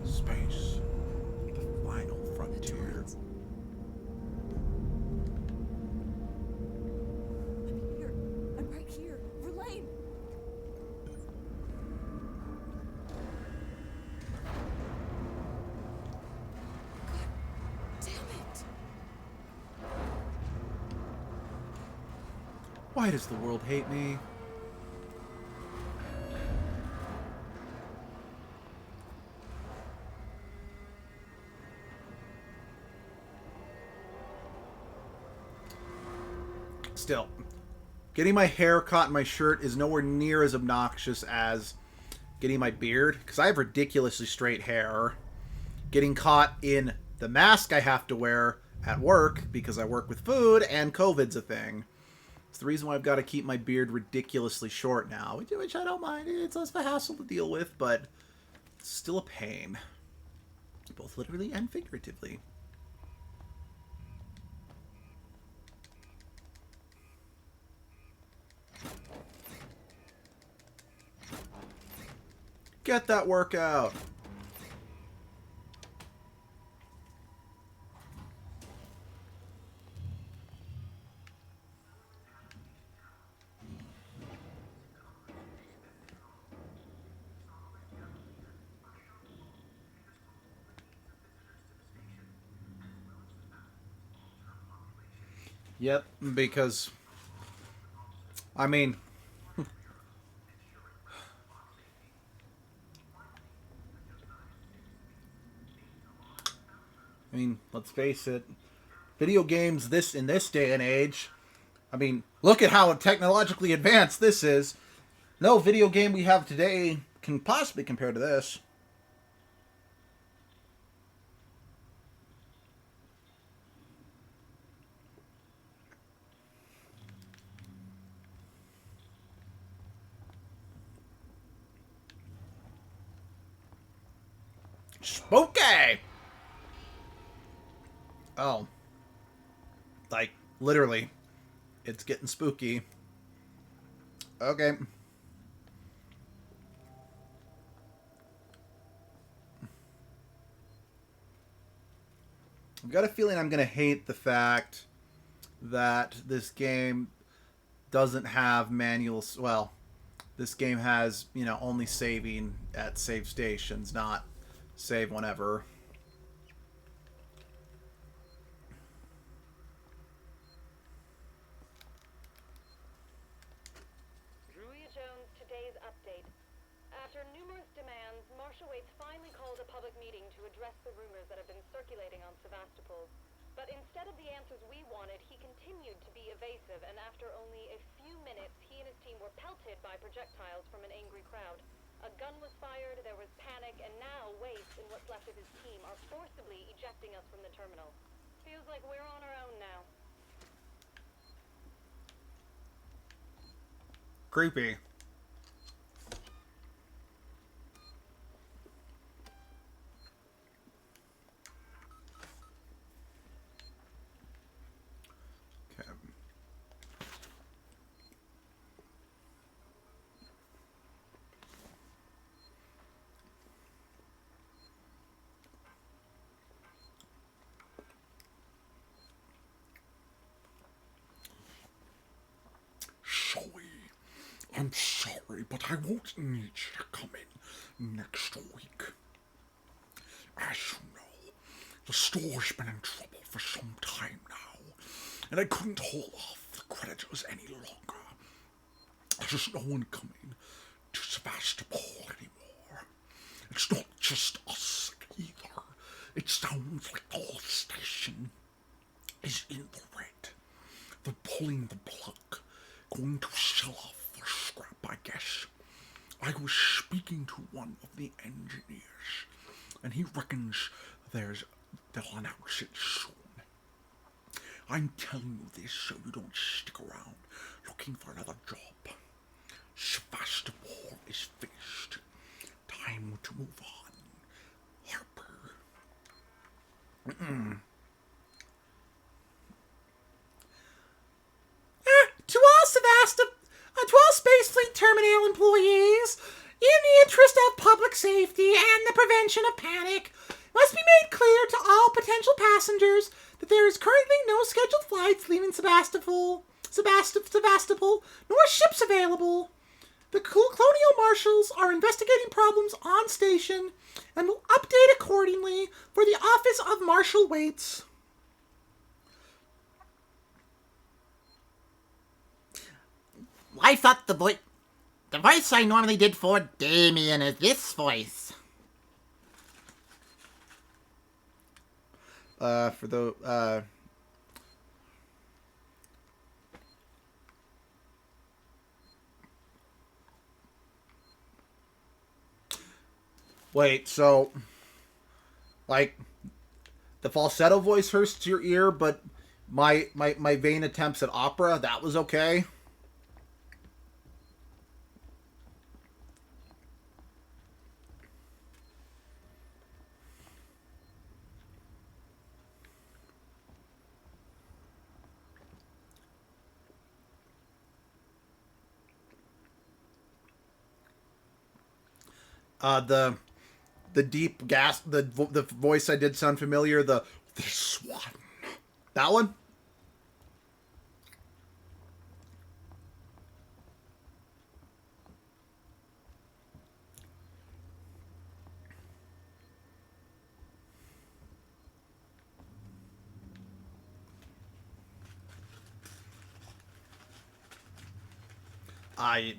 Space. The final frontier. I'm here. I'm right here. Verlaine! God damn it! Why does the world hate me? Still, getting my hair caught in my shirt is nowhere near as obnoxious as getting my beard, because I have ridiculously straight hair. Getting caught in the mask I have to wear at work because I work with food and COVID's a thing. It's the reason why I've got to keep my beard ridiculously short now, which I don't mind. It's less of a hassle to deal with, but it's still a pain. Both literally and figuratively. Get that workout. Yep, because I mean let's face it. Video games in this day and age, I mean, look at how technologically advanced this is. No video game we have today can possibly compare to this. Spooky! Oh. Like, literally. It's getting spooky. Okay. I've got a feeling I'm going to hate the fact that this game doesn't have manuals. Well, this game has, only saving at save stations, not save whenever. Druia Jones, today's update. After numerous demands, Marshal Waits finally called a public meeting to address the rumors that have been circulating on Sevastopol. But instead of the answers we wanted, he continued to be evasive, and after only a few minutes, he and his team were pelted by projectiles from an angry crowd. A gun was fired, there was panic, and now Waits and what's left of his team are forcibly ejecting us from the terminal. Feels like we're on our own now. Creepy. Okay. I'm sorry, but I won't need you to come in next week. As you know, the store's been in trouble for some time now, and I couldn't hold off the creditors any longer. There's just no one coming to Sebastopol anymore. It's not just us either. It sounds like the whole station is in the red. They're pulling the plug, going to sell off their scrap, I guess. I was speaking to one of the engineers, and he reckons they'll announce it soon. I'm telling you this so you don't stick around looking for another job. Sebastopol is finished. Time to move on. Harper. To all Space Fleet Terminal employees, in the interest of public safety and the prevention of panic, it must be made clear to all potential passengers that there is currently no scheduled flights leaving Sebastopol, nor ships available. The Colonial Marshals are investigating problems on station and will update accordingly for the Office of Marshal Waits. I thought the voice I normally did for Damien is this voice. Wait, so, like, the falsetto voice hurts your ear, but my vain attempts at opera, that was okay? The deep gas, the voice I did sound familiar. This one, that one.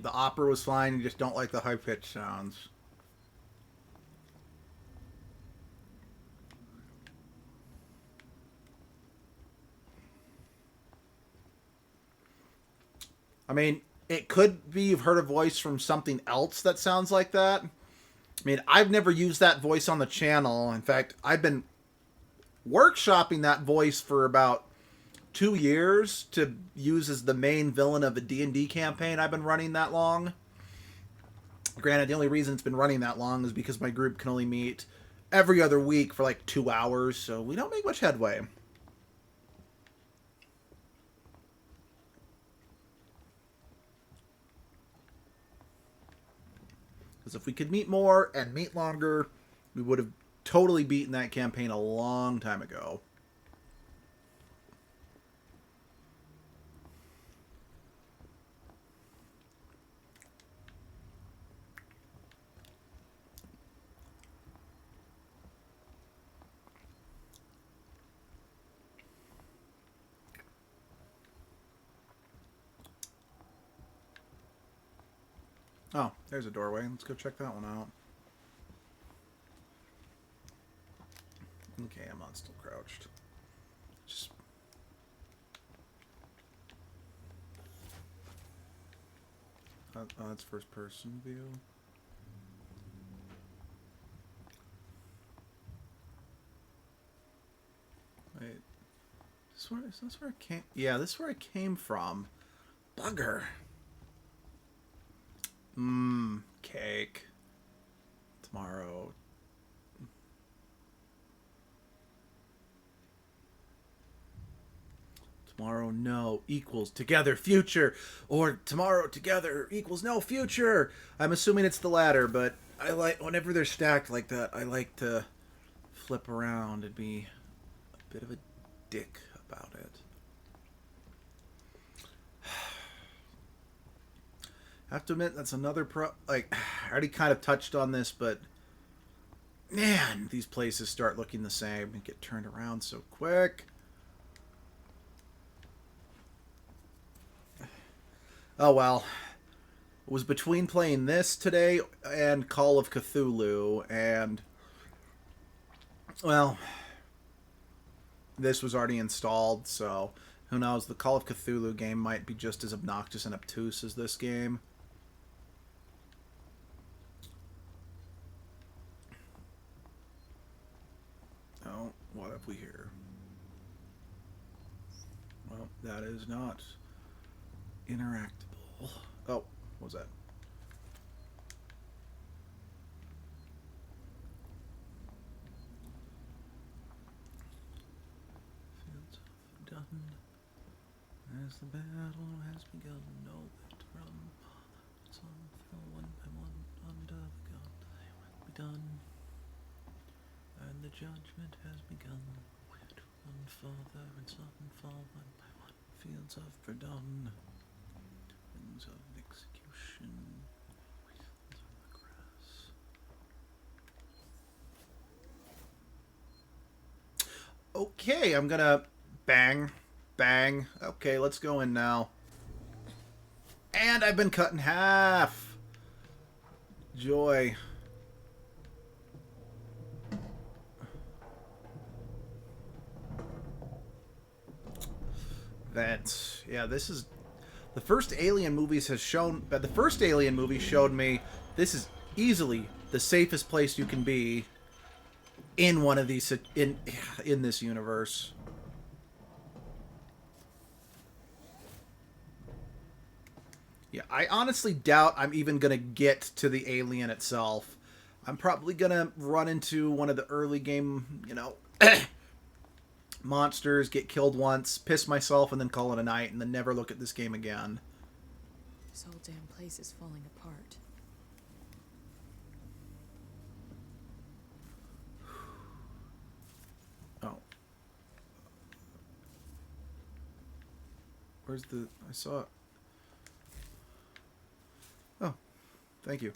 The opera was fine. You just don't like the high pitched sounds. I mean, it could be you've heard a voice from something else that sounds like that. I mean, I've never used that voice on the channel. In fact, I've been workshopping that voice for about 2 years to use as the main villain of a D&D campaign I've been running that long. Granted, the only reason it's been running that long is because my group can only meet every other week for like 2 hours, so we don't make much headway. Because if we could meet more and meet longer, we would have totally beaten that campaign a long time ago. Oh, there's a doorway. Let's go check that one out. Okay, I'm not still crouched. Just... oh, that's first person view. Wait. Is this where I came? Yeah, this is where I came from. Bugger. Cake. Tomorrow. Tomorrow, no, equals together, future. Or tomorrow, together, equals no, future. I'm assuming it's the latter, but I like, whenever they're stacked like that, I like to flip around and be a bit of a dick about it. I have to admit, that's another like, I already kind of touched on this, but man, these places start looking the same and get turned around so quick. Oh well. It was between playing this today and Call of Cthulhu, and well, this was already installed, so who knows, the Call of Cthulhu game might be just as obnoxious and obtuse as this game. Oh, what have we here? Well, that is not interactable. Oh, what was that? Fields of done. As the battle has begun, no that from some fell one by one under the gun. They will be done, and the judgment has begun. One father and son fall one by one. Fields of Verdun, winds of execution, wheels on the grass. Okay, I'm gonna bang. Bang. Okay, let's go in now. And I've been cut in half. Joy. That's... yeah, this is... the first Alien movies has shown... but the first Alien movie showed me this is easily the safest place you can be in one of these... in this universe. Yeah, I honestly doubt I'm even going to get to the alien itself. I'm probably going to run into one of the early game, you know, monsters, get killed once, piss myself, and then call it a night, and then never look at this game again. This whole damn place is falling apart. Oh. Where's the... I saw it. Oh, thank you.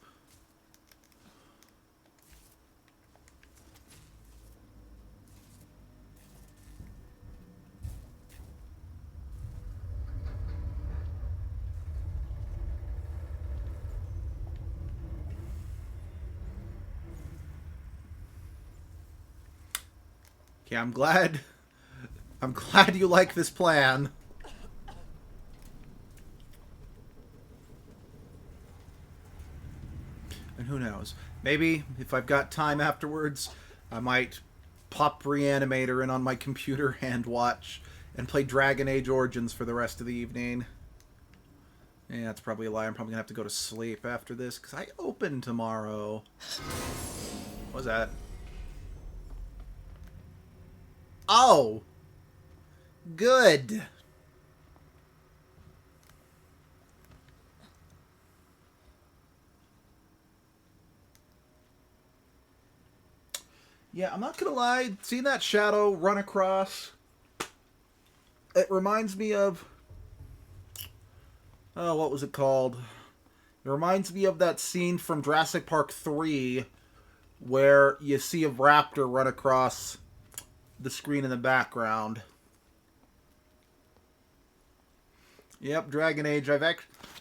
Okay, I'm glad you like this plan. And who knows? Maybe if I've got time afterwards, I might pop Reanimator in on my computer and watch and play Dragon Age Origins for the rest of the evening. Yeah, that's probably a lie. I'm probably gonna have to go to sleep after this because I open tomorrow. What was that? Oh! Good! Yeah, I'm not gonna lie, seeing that shadow run across, it reminds me of... oh, what was it called? It reminds me of that scene from Jurassic Park 3, where you see a raptor run across the screen in the background. Yep, Dragon Age.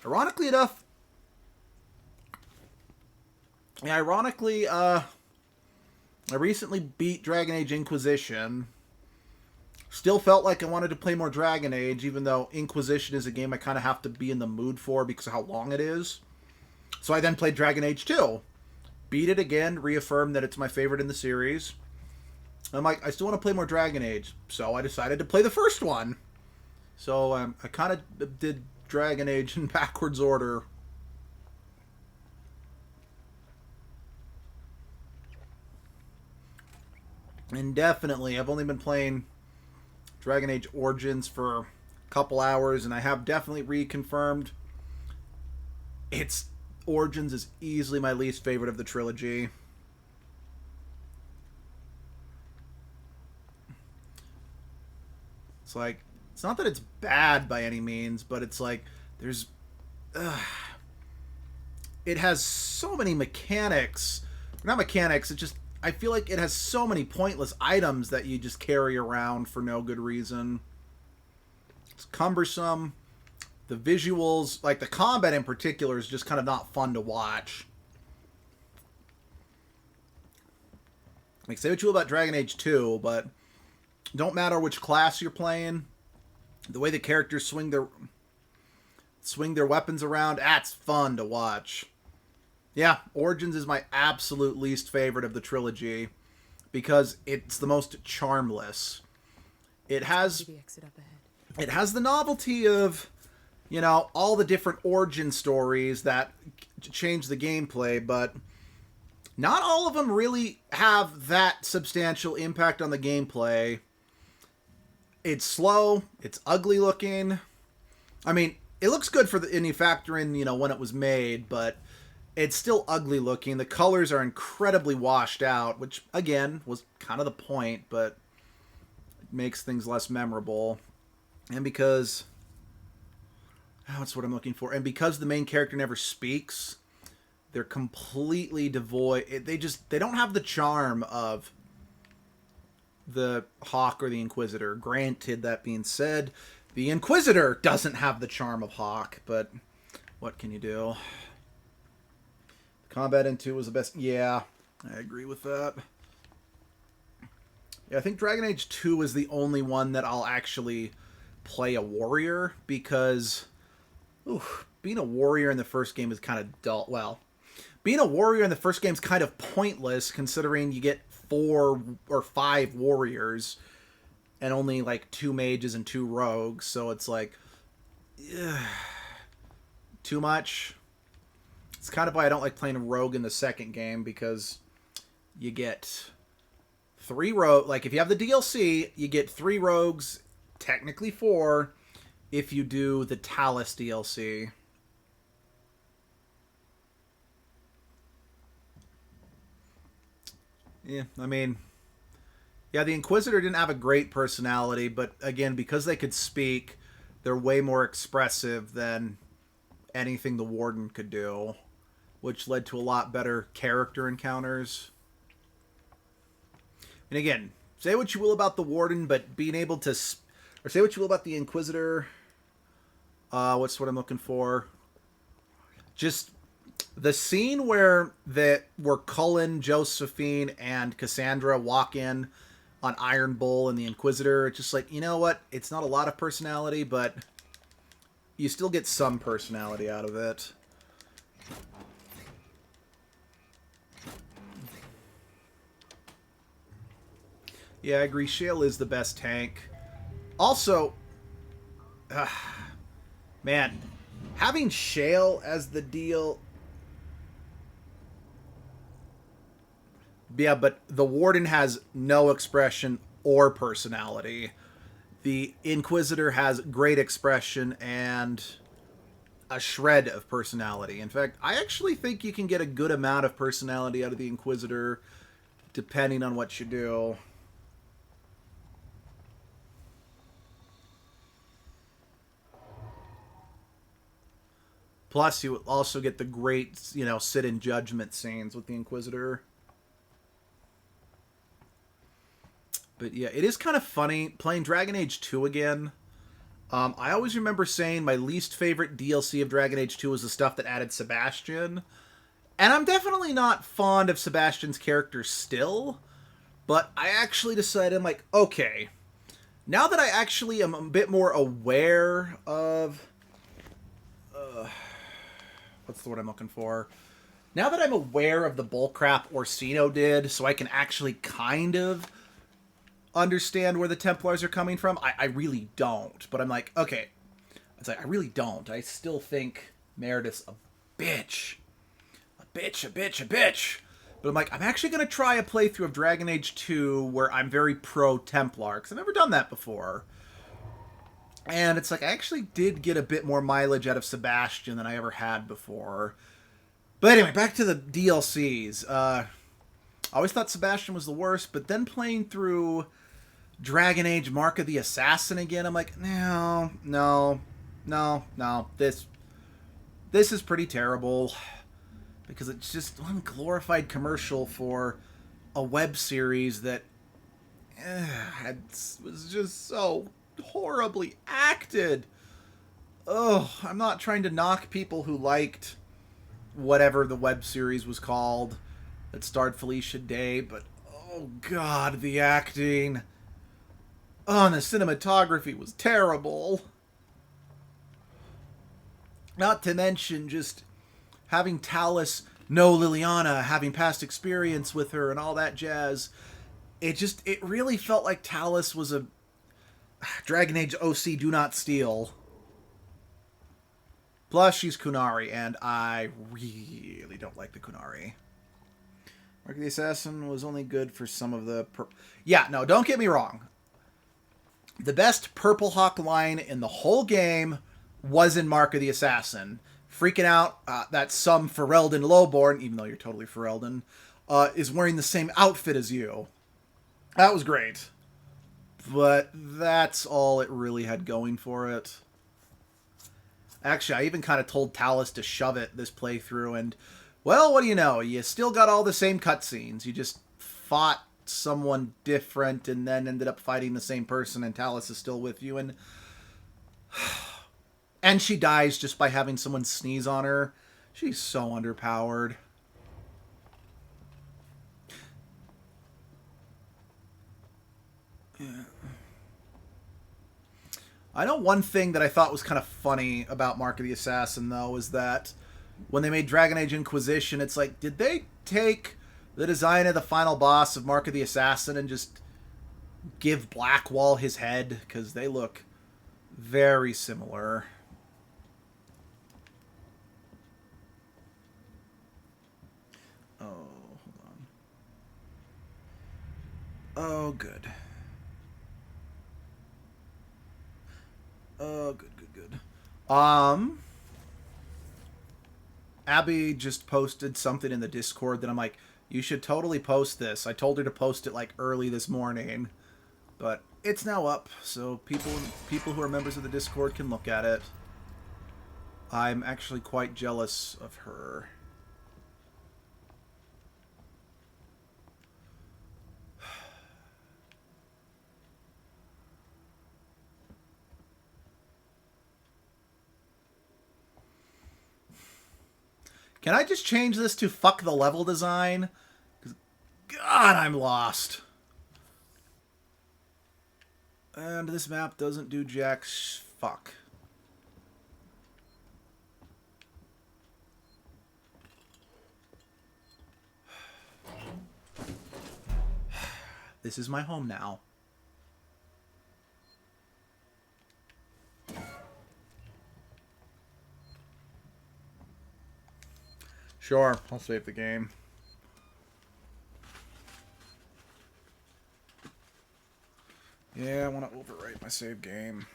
Ironically enough... yeah, ironically, I recently beat Dragon Age Inquisition. Still felt like I wanted to play more Dragon Age, even though Inquisition is a game I kind of have to be in the mood for because of how long it is. So I then played Dragon Age 2. Beat it again, reaffirmed that it's my favorite in the series. I'm like, I still want to play more Dragon Age, so I decided to play the first one. So I kind of did Dragon Age in backwards order. And definitely, I've only been playing Dragon Age Origins for a couple hours, and I have definitely reconfirmed Origins is easily my least favorite of the trilogy. It's like, it's not that it's bad by any means, but it's like, there's... it has so many mechanics. Not mechanics, it just, I feel like it has so many pointless items that you just carry around for no good reason. It's cumbersome. The visuals, like the combat in particular, is just kind of not fun to watch. Like, say what you will about Dragon Age 2, but don't matter which class you're playing, the way the characters swing their weapons around, that's fun to watch. Yeah, Origins is my absolute least favorite of the trilogy because it's the most charmless. It has the novelty of, you know, all the different origin stories that change the gameplay, but not all of them really have that substantial impact on the gameplay. It's slow, it's ugly looking. I mean, it looks good for and you factor in, you know, when it was made, but it's still ugly looking. The colors are incredibly washed out, which, again, was kind of the point, but it makes things less memorable. And because... that's what I'm looking for. And because the main character never speaks, they're completely devoid. They don't have the charm of the Hawk or the Inquisitor. Granted, that being said, the Inquisitor doesn't have the charm of Hawk, but what can you do? Combat in 2 was the best. Yeah, I agree with that. Yeah, I think Dragon Age 2 is the only one that I'll actually play a warrior, because being a warrior in the first game is kind of dull. Well, being a warrior in the first game is kind of pointless, considering you get 4 or 5 warriors and only like 2 mages and 2 rogues, so it's like too much. It's kind of why I don't like playing a rogue in the second game, because you get 3 rogues. Like, if you have the DLC, you get 3 rogues, technically 4, if you do the Talus DLC. Yeah, I mean, yeah, the Inquisitor didn't have a great personality, but again, because they could speak, they're way more expressive than anything the Warden could do, which led to a lot better character encounters. And again, say what you will about the Warden, but being able to... or say what you will about the Inquisitor... what's what I'm looking for? Just the scene where Cullen, Josephine, and Cassandra walk in on Iron Bull and the Inquisitor. It's just like, you know what? It's not a lot of personality, but you still get some personality out of it. Yeah, I agree. Shale is the best tank. Also, man, having Shale as the deal... Yeah, but the Warden has no expression or personality. The Inquisitor has great expression and a shred of personality. In fact, I actually think you can get a good amount of personality out of the Inquisitor, depending on what you do. Plus, you also get the great, you know, sit in judgment scenes with the Inquisitor. But yeah, it is kind of funny playing Dragon Age 2 again. I always remember saying my least favorite DLC of Dragon Age 2 was the stuff that added Sebastian. And I'm definitely not fond of Sebastian's character still. But I actually decided, I'm like, okay, now that I actually am a bit more aware of... what's the word I'm looking for? Now that I'm aware of the bullcrap Orsino did, so I can actually kind of understand where the Templars are coming from. I really don't, but I'm like, okay. It's like, I really don't. I still think Meredith's a bitch. A bitch. But I'm like, I'm actually going to try a playthrough of Dragon Age 2 where I'm very pro-Templar, because I've never done that before. And it's like, I actually did get a bit more mileage out of Sebastian than I ever had before. But anyway, back to the DLCs. I always thought Sebastian was the worst, but then playing through Dragon Age Mark of the Assassin again, I'm like, no. This is pretty terrible. because it's just one glorified commercial for a web series that was just so horribly acted. Oh, I'm not trying to knock people who liked whatever the web series was called that starred Felicia Day, but oh god, the acting. Oh, and the cinematography was terrible. Not to mention just having Talus know Liliana, having past experience with her and all that jazz. It really felt like Talus was a Dragon Age OC Do Not Steal. Plus, she's Kunari, and I really don't like the Kunari. Mark of the Assassin was only good for some of the... Yeah, no, don't get me wrong. The best Purple Hawk line in the whole game was in Mark of the Assassin. Freaking out that some Ferelden lowborn, even though you're totally Ferelden, is wearing the same outfit as you. That was great. But that's all it really had going for it. Actually, I even kind of told Talus to shove it this playthrough, and, well, what do you know? You still got all the same cutscenes. You just fought someone different and then ended up fighting the same person, and Talus is still with you, and... And she dies just by having someone sneeze on her. She's so underpowered. Yeah. I know one thing that I thought was kind of funny about Mark of the Assassin, though, is that when they made Dragon Age Inquisition, it's like, did they take the design of the final boss of Mark of the Assassin and just give Blackwall his head? Because they look very similar. Oh, hold on. Oh, good. Oh, good. Abby just posted something in the Discord that I'm like, you should totally post this. I told her to post it like early this morning, but it's now up, so people who are members of the Discord can look at it. I'm actually quite jealous of her. Can I just change this to fuck the level design? 'Cause God, I'm lost. And this map doesn't do jack fuck. This is my home now. Sure, I'll save the game. Yeah, I want to overwrite my save game.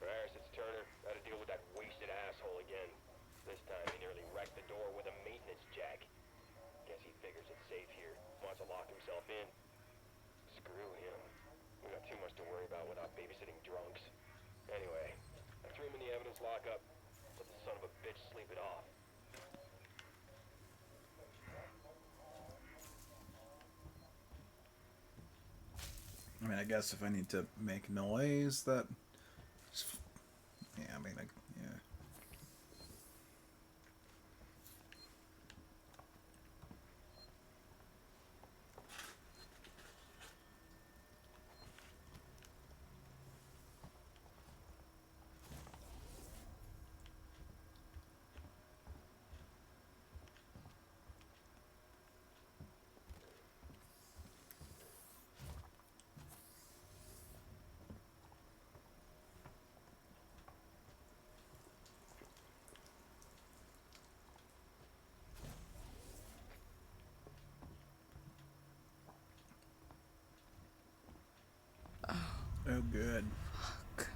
Ferris, it's Turner. Got to deal with that wasted asshole again. This time he nearly wrecked the door with a maintenance jack. Guess he figures it's safe here. Wants to lock himself in. Screw him. We got too much to worry about without babysitting drunks. Anyway, I threw him in the evidence lockup. Let the son of a bitch sleep it off. I mean, I guess if I need to make noise, that... Yeah, I mean, yeah. Oh, good. Fuck.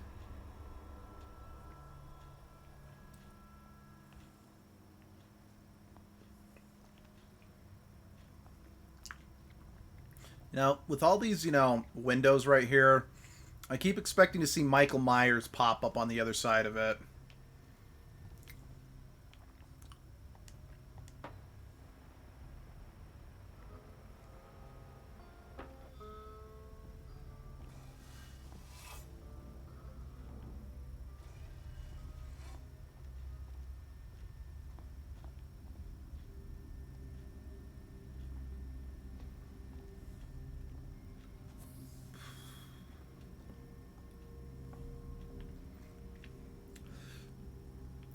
Now, with all these, windows right here, I keep expecting to see Michael Myers pop up on the other side of it.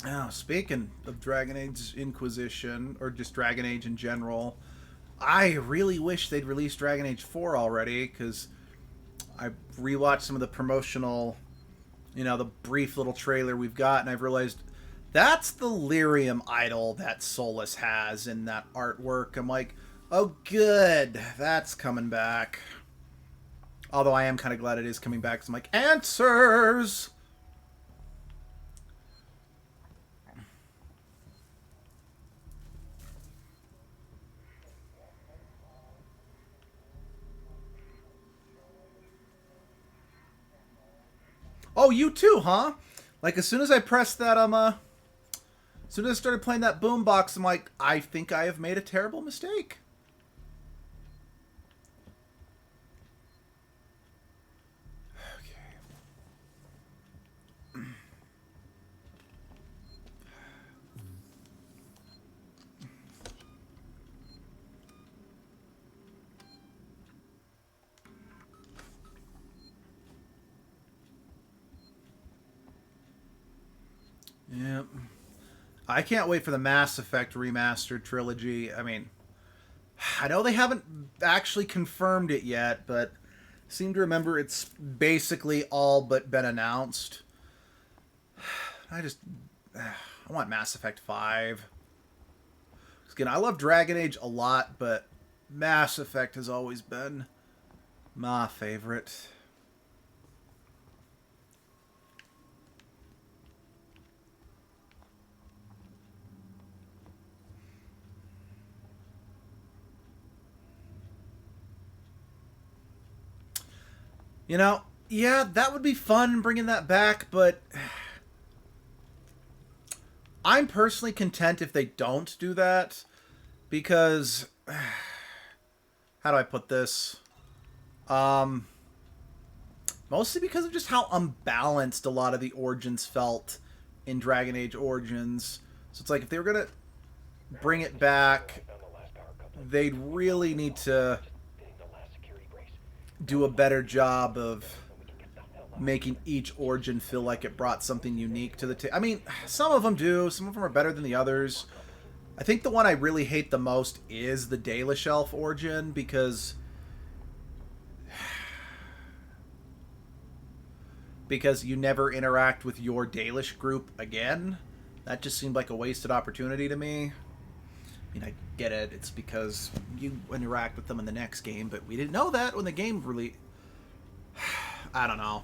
Now, speaking of Dragon Age Inquisition, or just Dragon Age in general, I really wish they'd release Dragon Age 4 already, because I rewatched some of the promotional, the brief little trailer we've got, and I've realized that's the lyrium idol that Solus has in that artwork. I'm like, oh good, that's coming back. Although I am kind of glad it is coming back, because I'm like, answers! Oh, you too, huh? Like, as soon as I pressed that, as soon as I started playing that boombox, I'm like, I think I have made a terrible mistake. Yep. I can't wait for the Mass Effect remastered trilogy. I mean, I know they haven't actually confirmed it yet, but I seem to remember it's basically all but been announced. I want Mass Effect 5. Again, I love Dragon Age a lot, but Mass Effect has always been my favorite. Yeah, that would be fun bringing that back, but I'm personally content if they don't do that, because how do I put this? Mostly because of just how unbalanced a lot of the Origins felt in Dragon Age Origins. So it's like, if they were going to bring it back, they'd really need to do a better job of making each Origin feel like it brought something unique to the table. I mean, some of them do. Some of them are better than the others. I think the one I really hate the most is the Dalish Elf Origin, because you never interact with your Dalish group again. That just seemed like a wasted opportunity to me. I mean, I get it. It's because you interact with them in the next game, but we didn't know that when the game really... I don't know.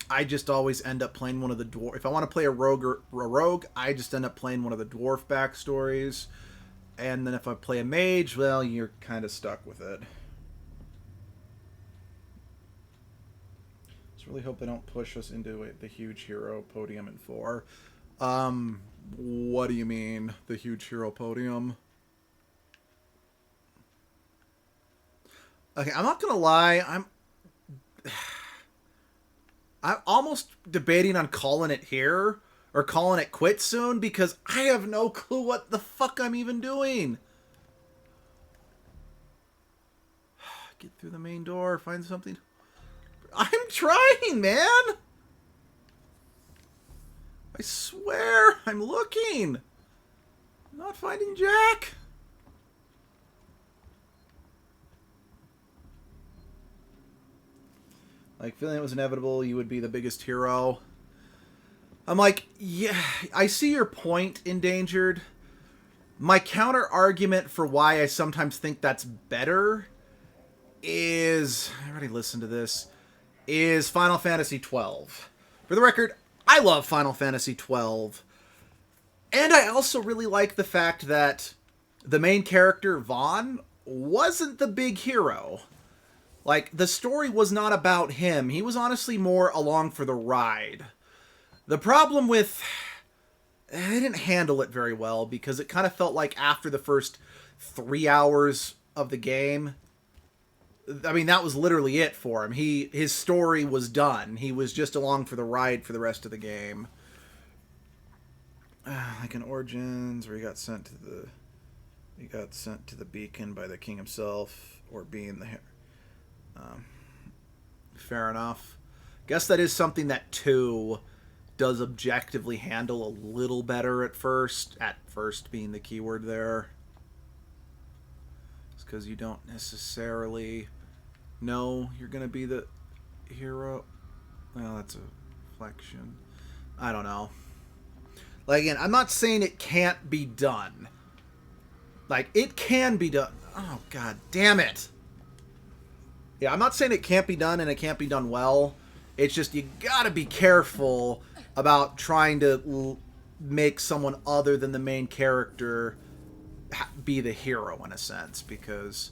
I just always end up playing one of the dwarf... If I want to play a rogue, I just end up playing one of the dwarf backstories. And then if I play a mage, well, you're kind of stuck with it. Just really hope they don't push us into the huge hero podium in 4. What do you mean, the huge hero podium? Okay, I'm not gonna lie, I'm almost debating on calling it here, or calling it quit soon, because I have no clue what the fuck I'm even doing. Get through the main door, find something. I'm trying, man! I swear, I'm looking. I'm not finding Jack. Like, feeling it was inevitable you would be the biggest hero. I'm like, yeah, I see your point, Endangered. My counter argument for why I sometimes think that's better is... I already listened to this. Is Final Fantasy XII. For the record, I love Final Fantasy XII. And I also really like the fact that the main character, Vaughn, wasn't the big hero. Like, the story was not about him. He was honestly more along for the ride. The problem with... They didn't handle it very well, because it kind of felt like after the first 3 hours of the game... I mean, that was literally it for him. His story was done. He was just along for the ride for the rest of the game. Like in Origins, where he got sent to the beacon by the king himself, or being the... fair enough. Guess that is something that 2 does objectively handle a little better at first. At first being the keyword there. It's because you don't necessarily know you're going to be the hero. Well, that's a reflection. I don't know. Like, again, I'm not saying it can't be done. Like, it can be done. Oh, god damn it. Yeah, I'm not saying it can't be done and it can't be done well. It's just you gotta be careful about trying to make someone other than the main character be the hero, in a sense, because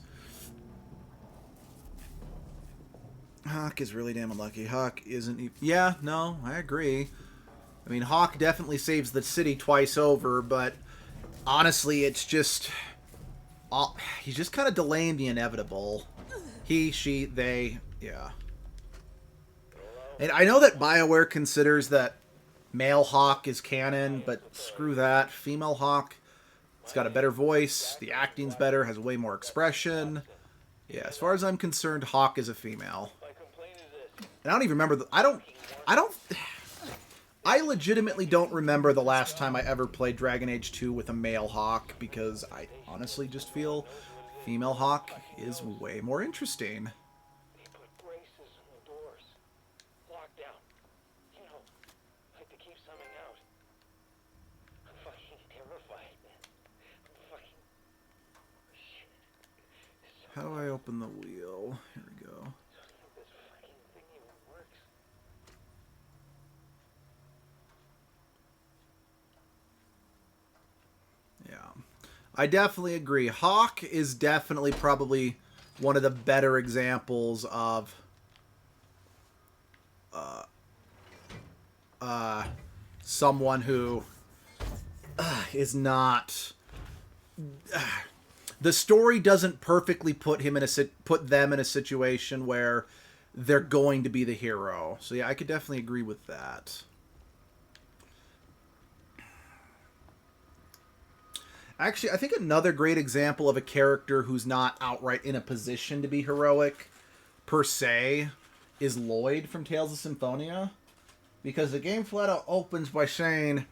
Hawk is really damn unlucky. Hawk isn't... Yeah, no, I agree. I mean, Hawk definitely saves the city twice over, but honestly, it's just... he's just kind of delaying the inevitable. He, she, they, yeah. And I know that BioWare considers that male Hawk is canon, but screw that. Female Hawk, it's got a better voice, the acting's better, has way more expression. Yeah, as far as I'm concerned, Hawk is a female. And I don't even remember I legitimately don't remember the last time I ever played Dragon Age 2 with a male Hawk, because I honestly just feel female Hawk is way more interesting. They put braces on the doors. Lockdown. You know, like to keep something out. I'm fucking terrified, man. I'm fucking... Shit. How do I open the wheel? Here we go. This fucking thing even works. Yeah. I definitely agree. Hawk is definitely probably one of the better examples of someone who is not... the story doesn't perfectly put them in a situation where they're going to be the hero. So yeah, I could definitely agree with that. Actually, I think another great example of a character who's not outright in a position to be heroic, per se, is Lloyd from Tales of Symphonia. Because the game flat out opens by saying,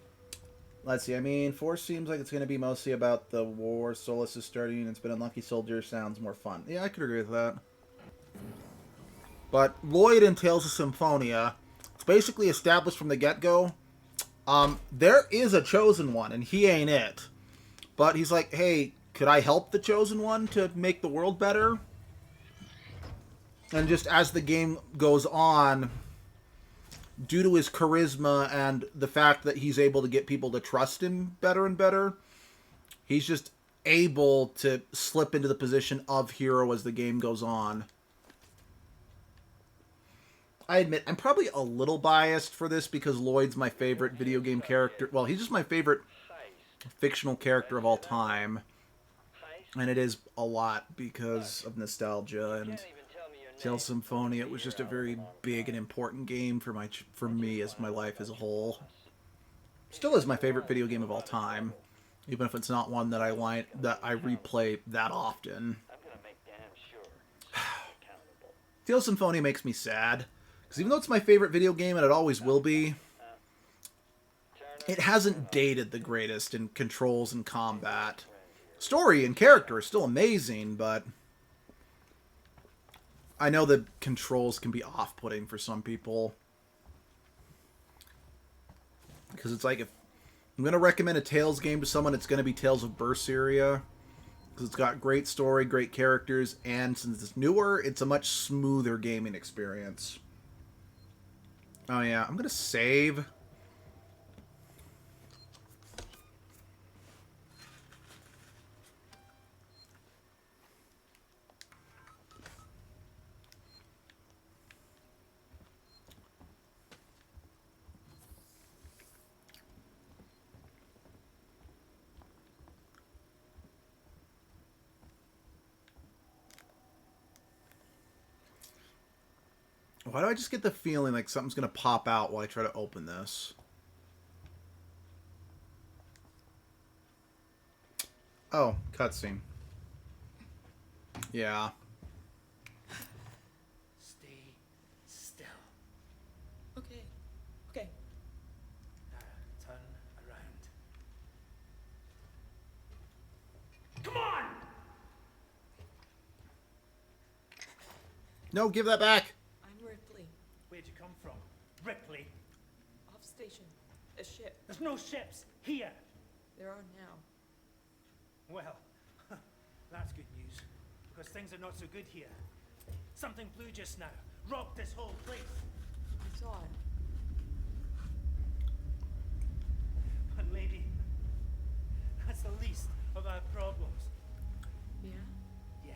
let's see, I mean, 4 seems like it's going to be mostly about the war, Solus is starting, and it's been Unlucky Soldier sounds more fun. Yeah, I could agree with that. But Lloyd in Tales of Symphonia, it's basically established from the get-go, there is a Chosen One, and he ain't it. But he's like, hey, could I help the Chosen One to make the world better? And just as the game goes on, due to his charisma and the fact that he's able to get people to trust him better and better, he's just able to slip into the position of hero as the game goes on. I admit, I'm probably a little biased for this because Lloyd's my favorite video game character. Well, he's just my favorite fictional character of all time, and it is a lot because of nostalgia and Tales of Symphonia. It was just a very big and important game for me as my life as a whole. Still is my favorite video game of all time, even if it's not one that I replay that often. Tales of Symphonia makes me sad because even though it's my favorite video game and it always will be, it hasn't dated the greatest in controls and combat. Story and character are still amazing, but I know the controls can be off-putting for some people. Because it's like, if I'm going to recommend a Tales game to someone, it's going to be Tales of Berseria. Because it's got great story, great characters, and since it's newer, it's a much smoother gaming experience. Oh yeah, I'm going to save... Why do I just get the feeling like something's going to pop out while I try to open this? Oh, cutscene. Yeah. Stay still. Okay. Okay. Now, turn around. Come on! No, give that back. I'm Ripley. Where'd you come from? Ripley? Off station. A ship. There's no ships here. There are now. Well, that's good news, because things are not so good here. Something blew just now, rocked this whole place. I saw it. But lady, that's the least of our problems. Yeah? Yeah.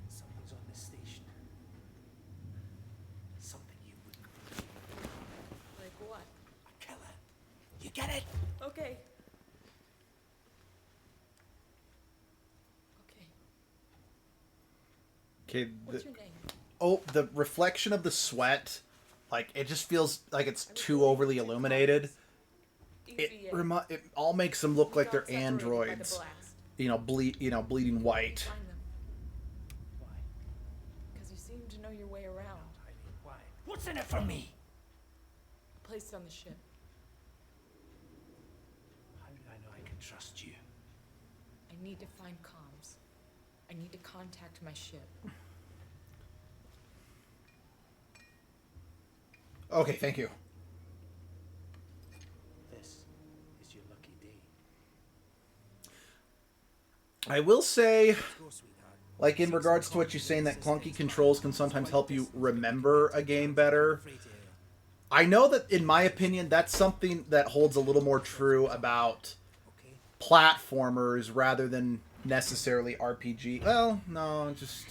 Something's on this station. Something you wouldn't. Like what? A killer. You get it? Okay. Okay. What's your name? Oh, the reflection of the sweat, like it just feels like it's too overly illuminated. It all makes them look like they're androids. Bleeding white. Why? Because you seem to know your way around. Why? What's in it for me? A place on the ship. How do I know I can trust you? I need to find comms. I need to contact my ship. Okay, thank you. This is your lucky day. I will say, like in regards to what you're saying, that clunky controls can sometimes help you remember a game better. I know that, in my opinion, that's something that holds a little more true about platformers rather than necessarily RPG. Well, no, just...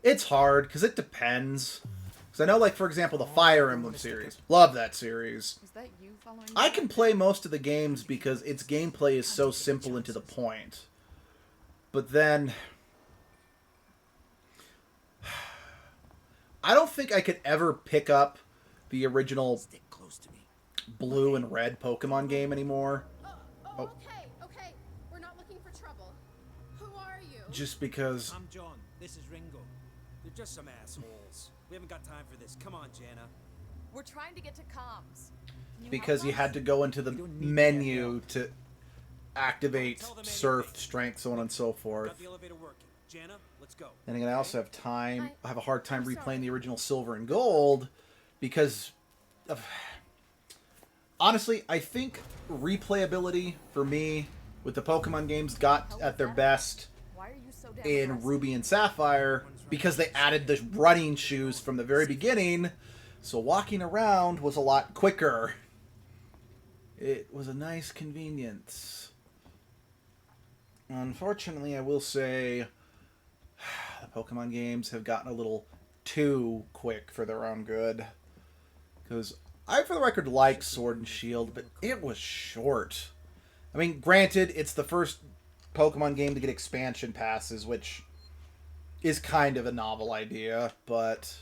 It's hard, because it depends. Because I know, like, for example, the Fire Emblem series. Love that series. Is that you following me? I can play most of the games because its gameplay is so simple and to the point. But then... I don't think I could ever pick up the original blue and red Pokemon game anymore. Oh, okay. We're not looking for trouble. Who are you? Just because... I'm John. This is Ringo. They're just some assholes. We haven't got time for this. Come on, Jana. We're trying to get to comms. Because you had to go into the menu to activate surf, strength, so on and so forth. Got the elevator working. Jana, let's go. And again, I also have time. I have a hard time replaying the original Silver and Gold because of... Honestly, I think replayability for me with the Pokemon games got at their best in Ruby and Sapphire because they added the running shoes from the very beginning, so walking around was a lot quicker. It was a nice convenience. Unfortunately, I will say the Pokemon games have gotten a little too quick for their own good. Because I, for the record, like Sword and Shield, but it was short. I mean, granted, it's the first Pokemon game to get expansion passes, which is kind of a novel idea, but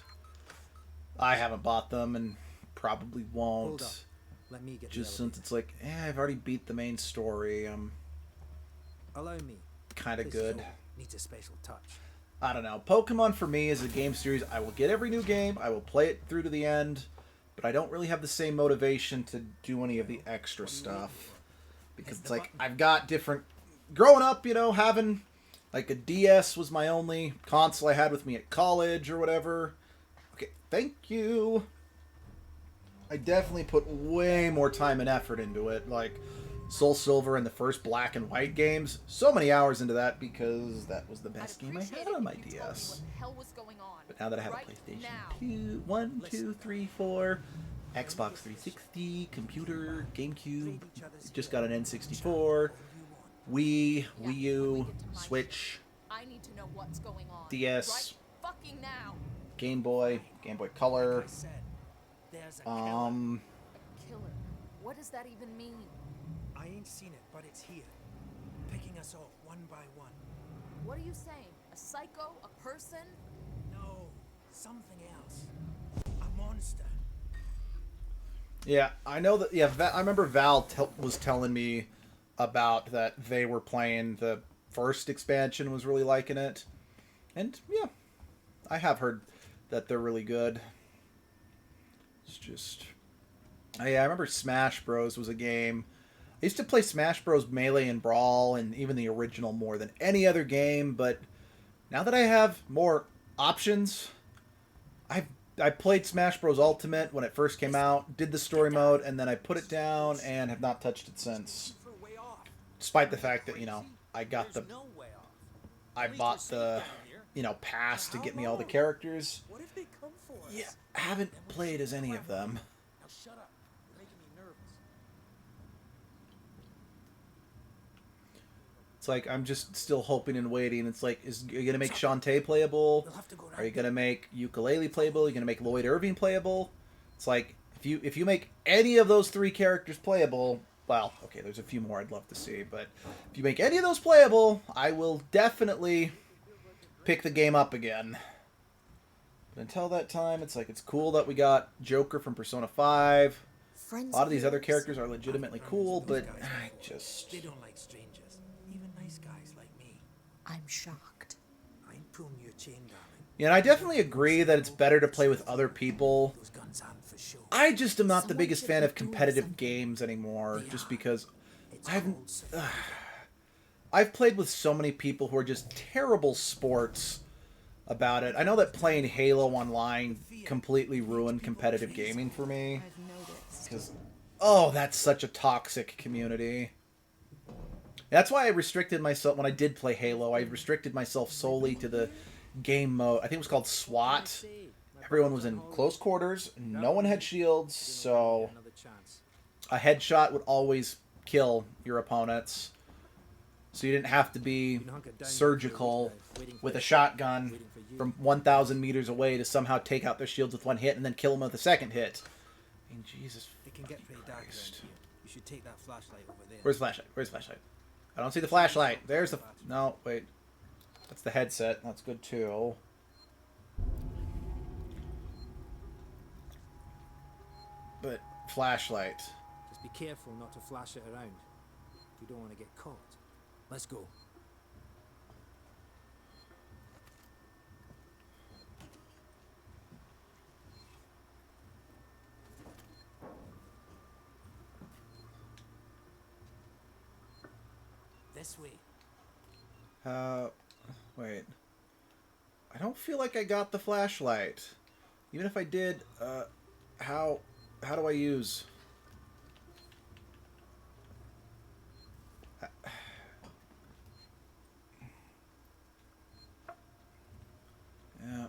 I haven't bought them and probably Hold up. won't. Let me get Just the since it's like, I've already beat the main story. I'm Allow me. kind of This good. show needs a special touch. I don't know. Pokemon for me is a game series. I will get every new game. I will play it through to the end. But I don't really have the same motivation to do any of the extra stuff. Because it's like, I've got different... Growing up, having... Like, a DS was my only console I had with me at college or whatever. Okay, thank you. I definitely put way more time and effort into it. Like, Soul Silver and the first Black and White games. So many hours into that because that was the best game I had on my DS. But now that I have a PlayStation 2, 1, 2, 3, 4, Xbox 360, computer, GameCube, just got an N64, Wii, Wii U, Switch, I need to know what's going on. DS, Right fucking now. Game Boy Color. A killer. What does that even mean? I ain't seen it, but it's here. Picking us off one by one. What are you saying? A psycho? A person? No. Something else. A monster. Yeah, I know that. Yeah, I remember Val was telling me about that they were playing the first expansion, was really liking it, and yeah, I have heard that they're really good. It's just, yeah, I remember Smash Bros was a game. I used to play Smash Bros Melee and Brawl, and even the original more than any other game. But now that I have more options, I played Smash Bros Ultimate when it first came out, did the story mode, and then I put it down and have not touched it since. Despite the fact that, you know, I bought the, you know, pass to get me all the characters. What if they come for us? Yeah, I haven't played as any of them. Now shut up. You're making me nervous. It's like, I'm just still hoping and waiting. It's like, are you going to make Shantae playable? Are you going to make Yooka-Laylee playable? Are you going to make Lloyd Irving playable? It's like, if you make any of those three characters playable, well, okay, there's a few more I'd love to see, but if you make any of those playable, I will definitely pick the game up again. But until that time, it's like, it's cool that we got Joker from Persona 5. A lot of these other characters are legitimately cool, but I just... They don't like strangers. Even nice guys like me. I'm shocked. I ain't pulling your chain, darling. Yeah, and I definitely agree that it's better to play with other people. Those guns on for sure. I just am not the biggest fan of competitive games anymore, just because I've played with so many people who are just terrible sports about it. I know that playing Halo Online completely ruined competitive gaming for me. Because, oh, that's such a toxic community. That's why I restricted myself, when I did play Halo, I restricted myself solely to the game mode. I think it was called SWAT. Everyone was in close quarters, no one had shields, so a headshot would always kill your opponents. So you didn't have to be surgical with a shotgun from 1,000 meters away to somehow take out their shields with one hit and then kill them with a second hit. I mean, Jesus It can get pretty dark around Christ. here. You should take that flashlight over there. Where's the flashlight? Where's the flashlight? I don't see the flashlight. There's the... No, wait. That's the headset. That's good, too. But, flashlight. Just be careful not to flash it around. You don't want to get caught. Let's go. This way. Wait. I don't feel like I got the flashlight. Even if I did, how do I use... Yeah.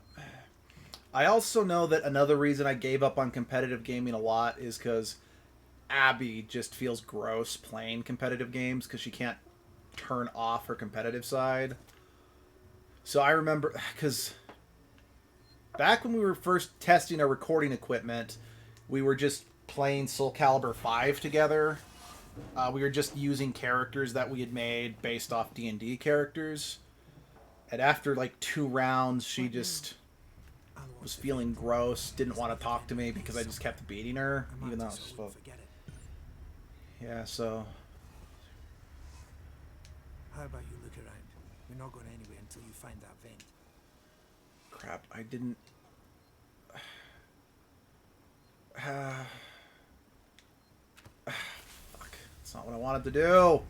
I also know that another reason I gave up on competitive gaming a lot is because Abby just feels gross playing competitive games because she can't turn off her competitive side. So I remember, because back when we were first testing our recording equipment, we were just playing Soul Calibur 5 together. We were just using characters that we had made based off D&D characters. And after like 2 rounds, she just was feeling gross, didn't want to talk to me because I just kept beating her, even though I was supposed to. Yeah, so... How about you look around? We're not going anywhere until you find that vent. Crap, I didn't... Fuck. That's not what I wanted to do.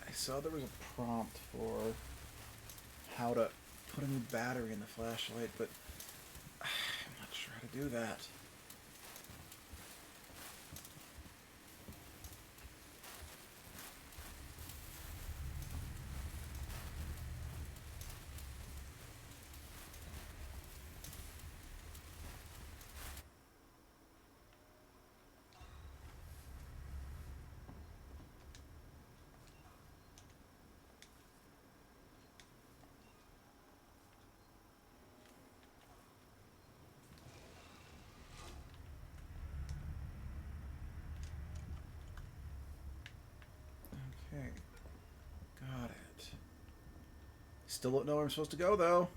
I saw there was a prompt for how to put a new battery in the flashlight, but I'm not sure how to do that. Okay. Got it. Still don't know where I'm supposed to go, though.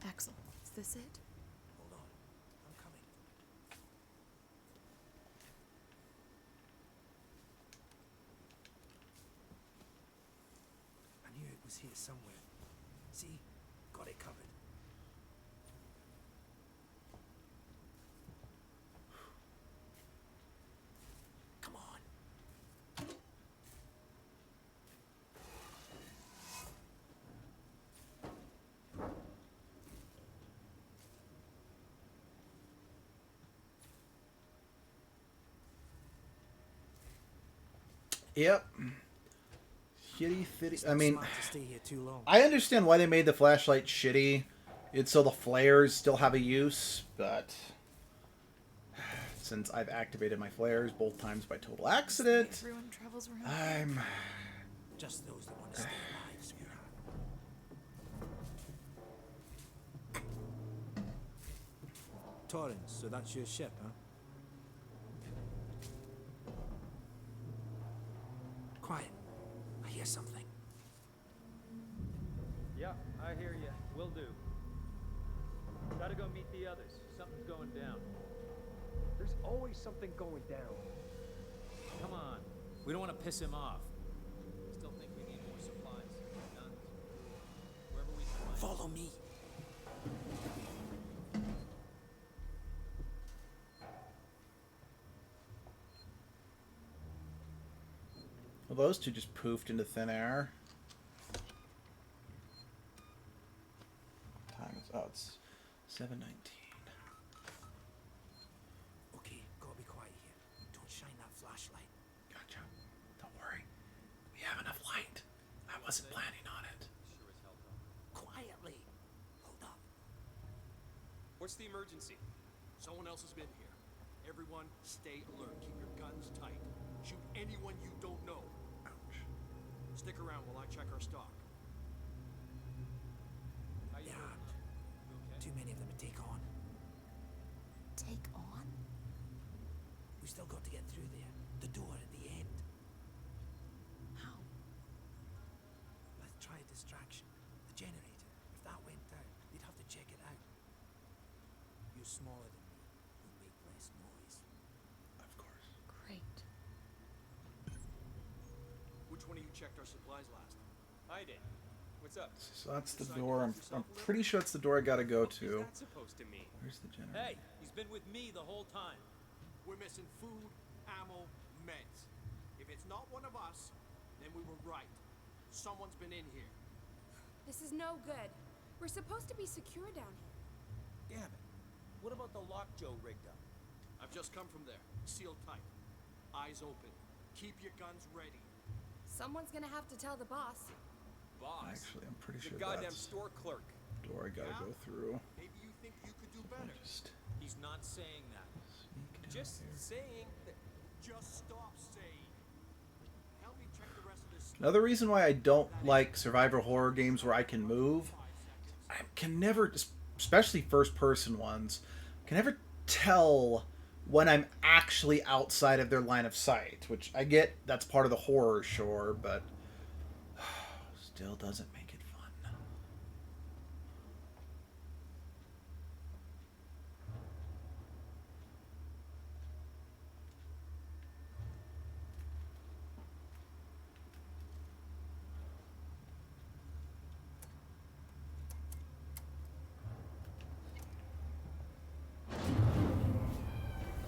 Axel, is this it? Hold on. I'm coming. I knew it was here somewhere. See? Got it covered. Come on. Yep. Shitty, fitty. I mean, Smart to stay here too long. I understand why they made the flashlight shitty. It's so the flares still have a use, but since I've activated my flares both times by total accident, Everyone travels around. I'm Just those that want to stay alive, sweetheart. Torrens, so that's your ship, huh? Quiet. I hear something. Yeah, I hear you. Will do. Gotta go meet the others. Something's going down. There's always something going down. Come on. We don't want to piss him off. Still think we need more supplies. Guns. Wherever we can find. Follow me. well, those two just poofed into thin air. Time is it's 7:19. Okay, gotta be quiet here. Don't shine that flashlight. Gotcha. Don't worry, we have enough light. I wasn't planning on it. Quietly. Hold up. What's the emergency? Someone else has been here. Everyone, stay alert. Keep your guns tight. Shoot anyone you don't know. Ouch. Stick around while I check our stock. How you There doing? aren't You okay? too many of them to take on. Take on? We still got to get through there. The door at the end. How? Let's try a distraction. The generator. If that went down, they'd have to check it out. You're smaller than me. You'll make less noise. Of course. Great. Which one of you checked our supplies last? I did. What's up? So that's the door. I'm pretty sure it's the door I gotta go to. What's that supposed to mean? Where's the generator? Hey, he's been with me the whole time. We're missing food, ammo, meds. If it's not one of us, then we were right. Someone's been in here. This is no good. We're supposed to be secure down here. Damn it. What about the lock Joe rigged up? I've just come from there. Sealed tight. Eyes open. Keep your guns ready. Someone's gonna have to tell the boss. Boss. Actually, I'm pretty The sure goddamn that's store clerk. the door I gotta go through. Maybe you think you could do better. Just He's not saying that. sneak down Just here. saying that. Just stop saying. Help me check the rest of this. Another reason why I don't like survival horror games where I can move, I can never, especially first-person ones, can never tell when I'm actually outside of their line of sight. Which I get that's part of the horror, sure, but still doesn't make it fun.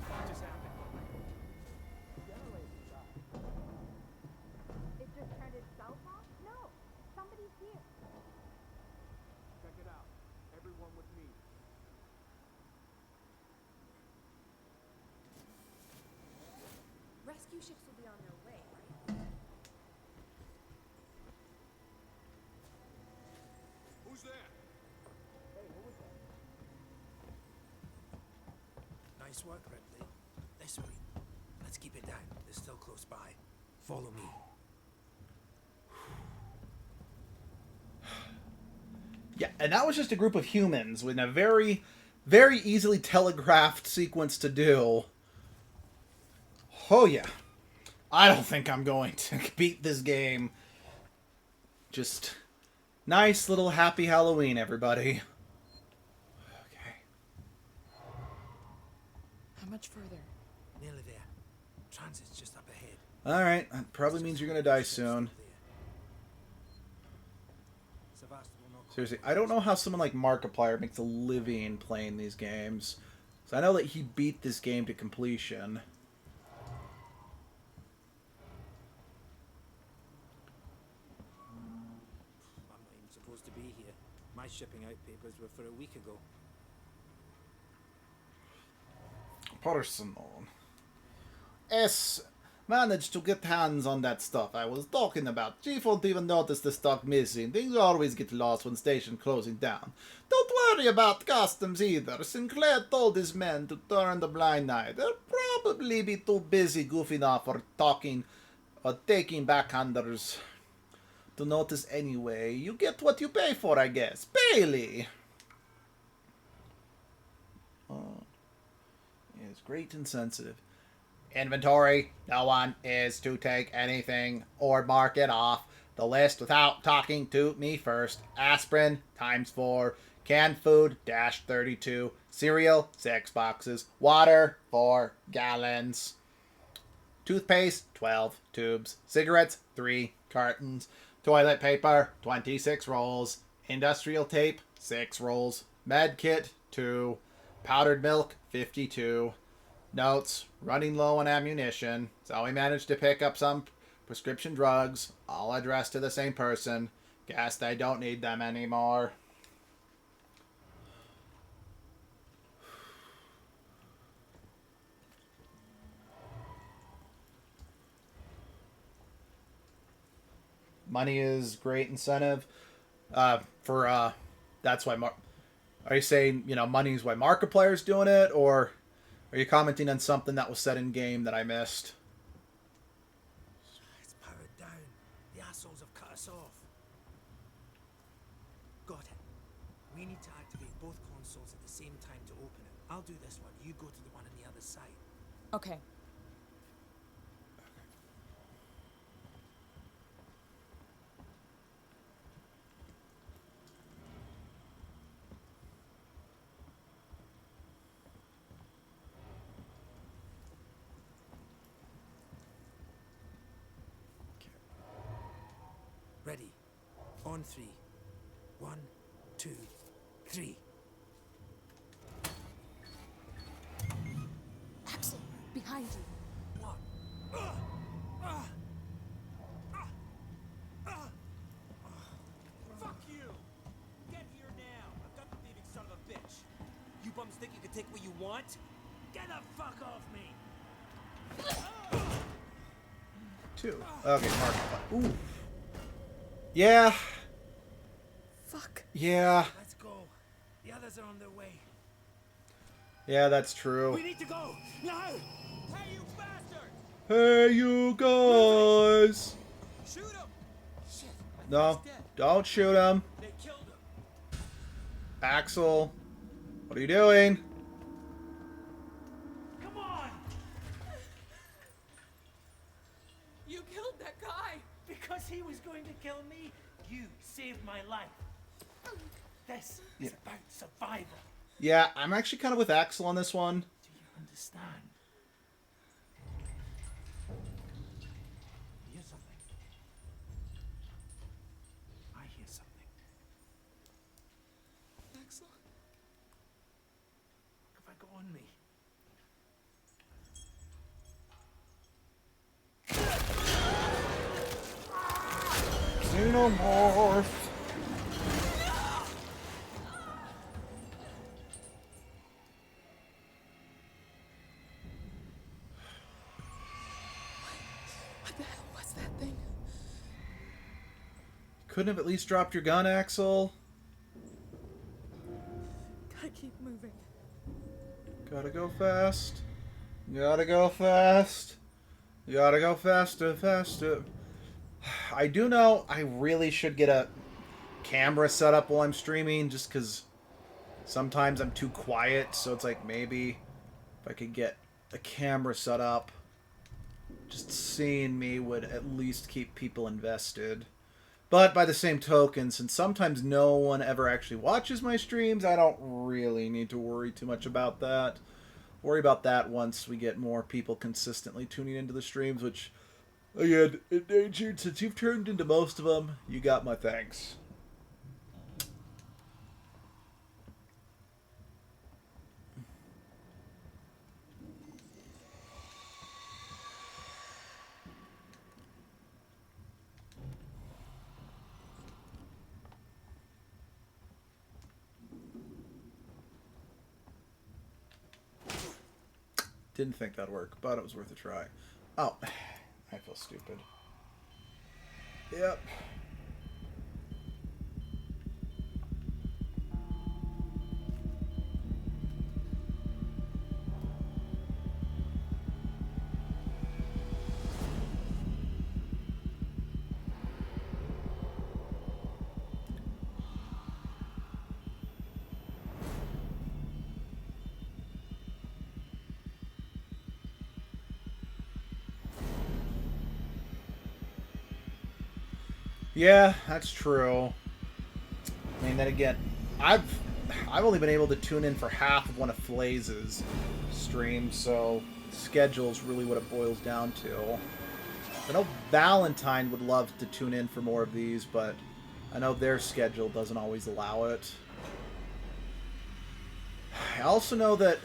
What just happened? It just turned itself off? No. Somebody's here. Check it out. Everyone with me. Rescue ships will be on their way, right? Who's there? Nice work, Ripley. This way. Let's keep it down. is still close by. Follow me. Yeah, and that was just a group of humans with a very, very easily telegraphed sequence to do. Oh yeah. I don't think I'm going to beat this game. Just nice little happy Halloween, everybody. Okay. How much further? Nearly there. Transit's just up ahead. Alright, that probably means you're gonna die soon. Seriously, I don't know how someone like Markiplier makes a living playing these games. So I know that he beat this game to completion. I'm not even supposed to be here. My shipping out papers were for a week ago. Personal. S managed to get hands on that stuff I was talking about. Chief won't even notice the stock missing. Things always get lost when station closing down. Don't worry about customs either. Sinclair told his men to turn the blind eye. They'll probably be too busy goofing off or talking or taking backhanders to notice anyway. You get what you pay for, I guess. Bailey! Oh. It's great and sensitive. Inventory. No one is to take anything or mark it off the list without talking to me first. Aspirin ×4. Canned food -32. Cereal 6 boxes. Water 4 gallons. Toothpaste 12 tubes. Cigarettes 3 cartons. Toilet paper 26 rolls. Industrial tape 6 rolls. Med kit 2. Powdered milk 52. Notes, running low on ammunition, so we managed to pick up some prescription drugs, all addressed to the same person. Guess they don't need them anymore. Money is great incentive for that's why are you saying, you know, money's why Markiplier's doing it, or are you commenting on something that was said in game that I missed? It's powered down. The assholes have cut us off. Got it. We need to activate both consoles at the same time to open it. I'll do this one. You go to the one on the other side. Okay. Ready. On 3. 1, 2, 3. Axel, behind you. What? Fuck you! Get here now! I've got the thieving son of a bitch. You bums think you can take what you want? Get the fuck off me! 2. Okay, Markiplier. Ooh. Yeah. Fuck. Yeah. Let's go. The others are on their way. Yeah, that's true. We need to go! Now! Hey, you bastard! Hey, you guys! Shoot him! Shit. No, don't shoot him. They killed him. Axel, what are you doing? Come on! You killed that guy! Because he was going to kill me, you saved my life. This is about survival. Yeah, I'm actually kind of with Axel on this one. Do you understand? Hear something? I hear something. Axel? If I go on me. Xenomorph. What the hell was that thing? Couldn't have at least dropped your gun, Axel? Gotta keep moving. Gotta go fast. Gotta go fast. You gotta go faster, faster. I do know I really should get a camera set up while I'm streaming, just because sometimes I'm too quiet, so it's like maybe if I could get a camera set up, just seeing me would at least keep people invested. But by the same token, since sometimes no one ever actually watches my streams, I don't really need to worry too much about that. Worry about that once we get more people consistently tuning into the streams, which, again, Endangered, since you've turned into most of them, you got my thanks. Didn't think that'd work, but it was worth a try. Oh, I feel stupid. Yep. Yeah, that's true. I mean, then again, I've only been able to tune in for half of one of Flaze's streams, so schedule's really what it boils down to. I know Valentine would love to tune in for more of these, but I know their schedule doesn't always allow it. I also know that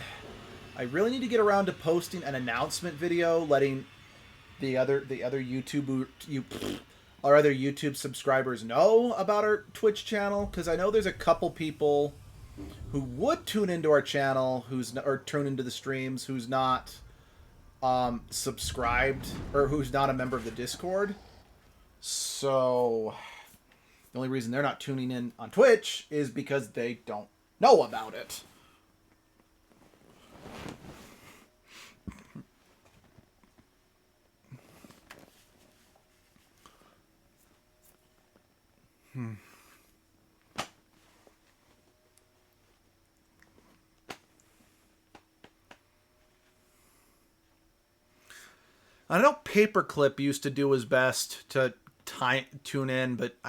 I really need to get around to posting an announcement video letting the other our other YouTube subscribers know about our Twitch channel, because I know there's a couple people who would tune into our channel or tune into the streams who's not subscribed or who's not a member of the Discord. So the only reason they're not tuning in on Twitch is because they don't know about it. I know Paperclip used to do his best to tune in, but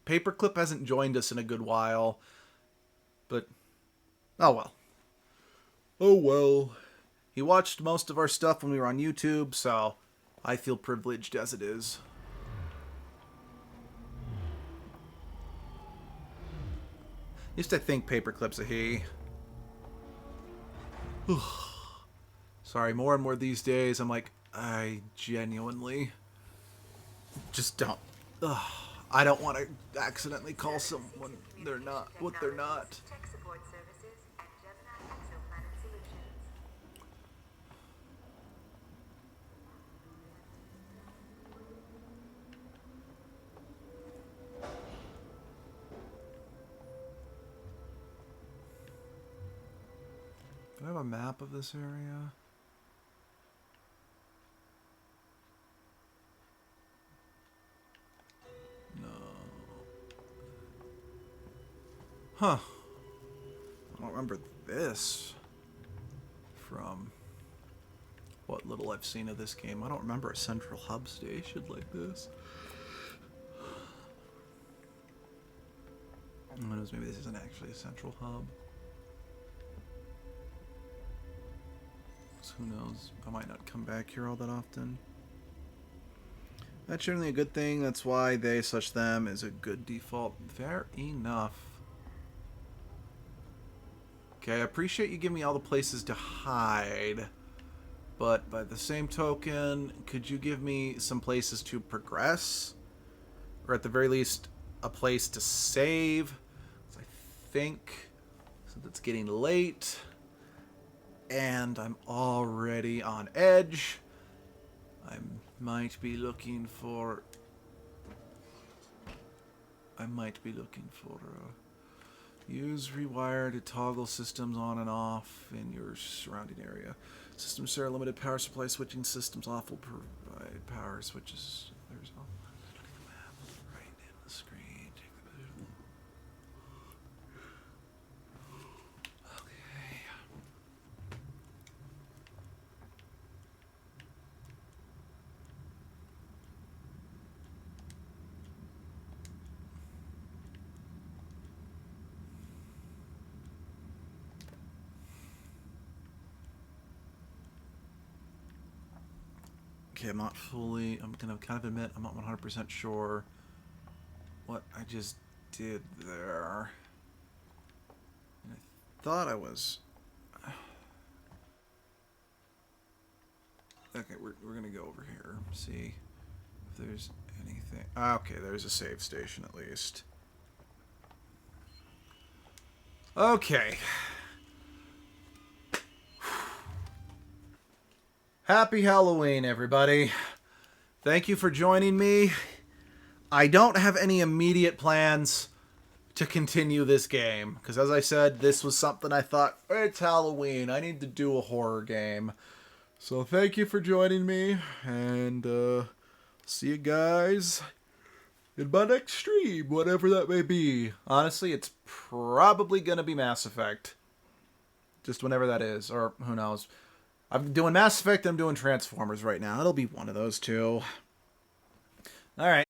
Paperclip hasn't joined us in a good while. But, oh well. Oh well. He watched most of our stuff when we were on YouTube, so I feel privileged as it is. Used to think Paperclip's a he. Sorry, more and more these days, I'm like, I genuinely just don't. I don't want to accidentally call someone they're not what they're not. Do I have a map of this area? No. Huh. I don't remember this from what little I've seen of this game. I don't remember a central hub station like this. Who knows, maybe this isn't actually a central hub. Who knows? I might not come back here all that often. That's generally a good thing. That's why they/them is a good default. Fair enough. Okay, I appreciate you giving me all the places to hide. But by the same token, could you give me some places to progress? Or at the very least, a place to save? I think, since it's getting late, and I'm already on edge, I might be looking for use rewire to toggle systems on and off in your surrounding area. Systems share limited power supply. Switching systems off will provide power switches. There's all right in the screen. Take the position. Okay. Okay, I'm gonna kind of admit I'm not 100% sure what I just did there. And I thought I was... Okay, we're gonna go over here, see if there's anything... Okay, there's a save station at least. Okay. Happy Halloween, everybody. Thank you for joining me. I don't have any immediate plans to continue this game, because as I said, this was something I thought, it's Halloween, I need to do a horror game. So thank you for joining me, and see you guys in my next stream, whatever that may be. Honestly, it's probably going to be Mass Effect. Just whenever that is, or who knows. I'm doing Mass Effect, I'm doing Transformers right now. It'll be one of those two. Alright.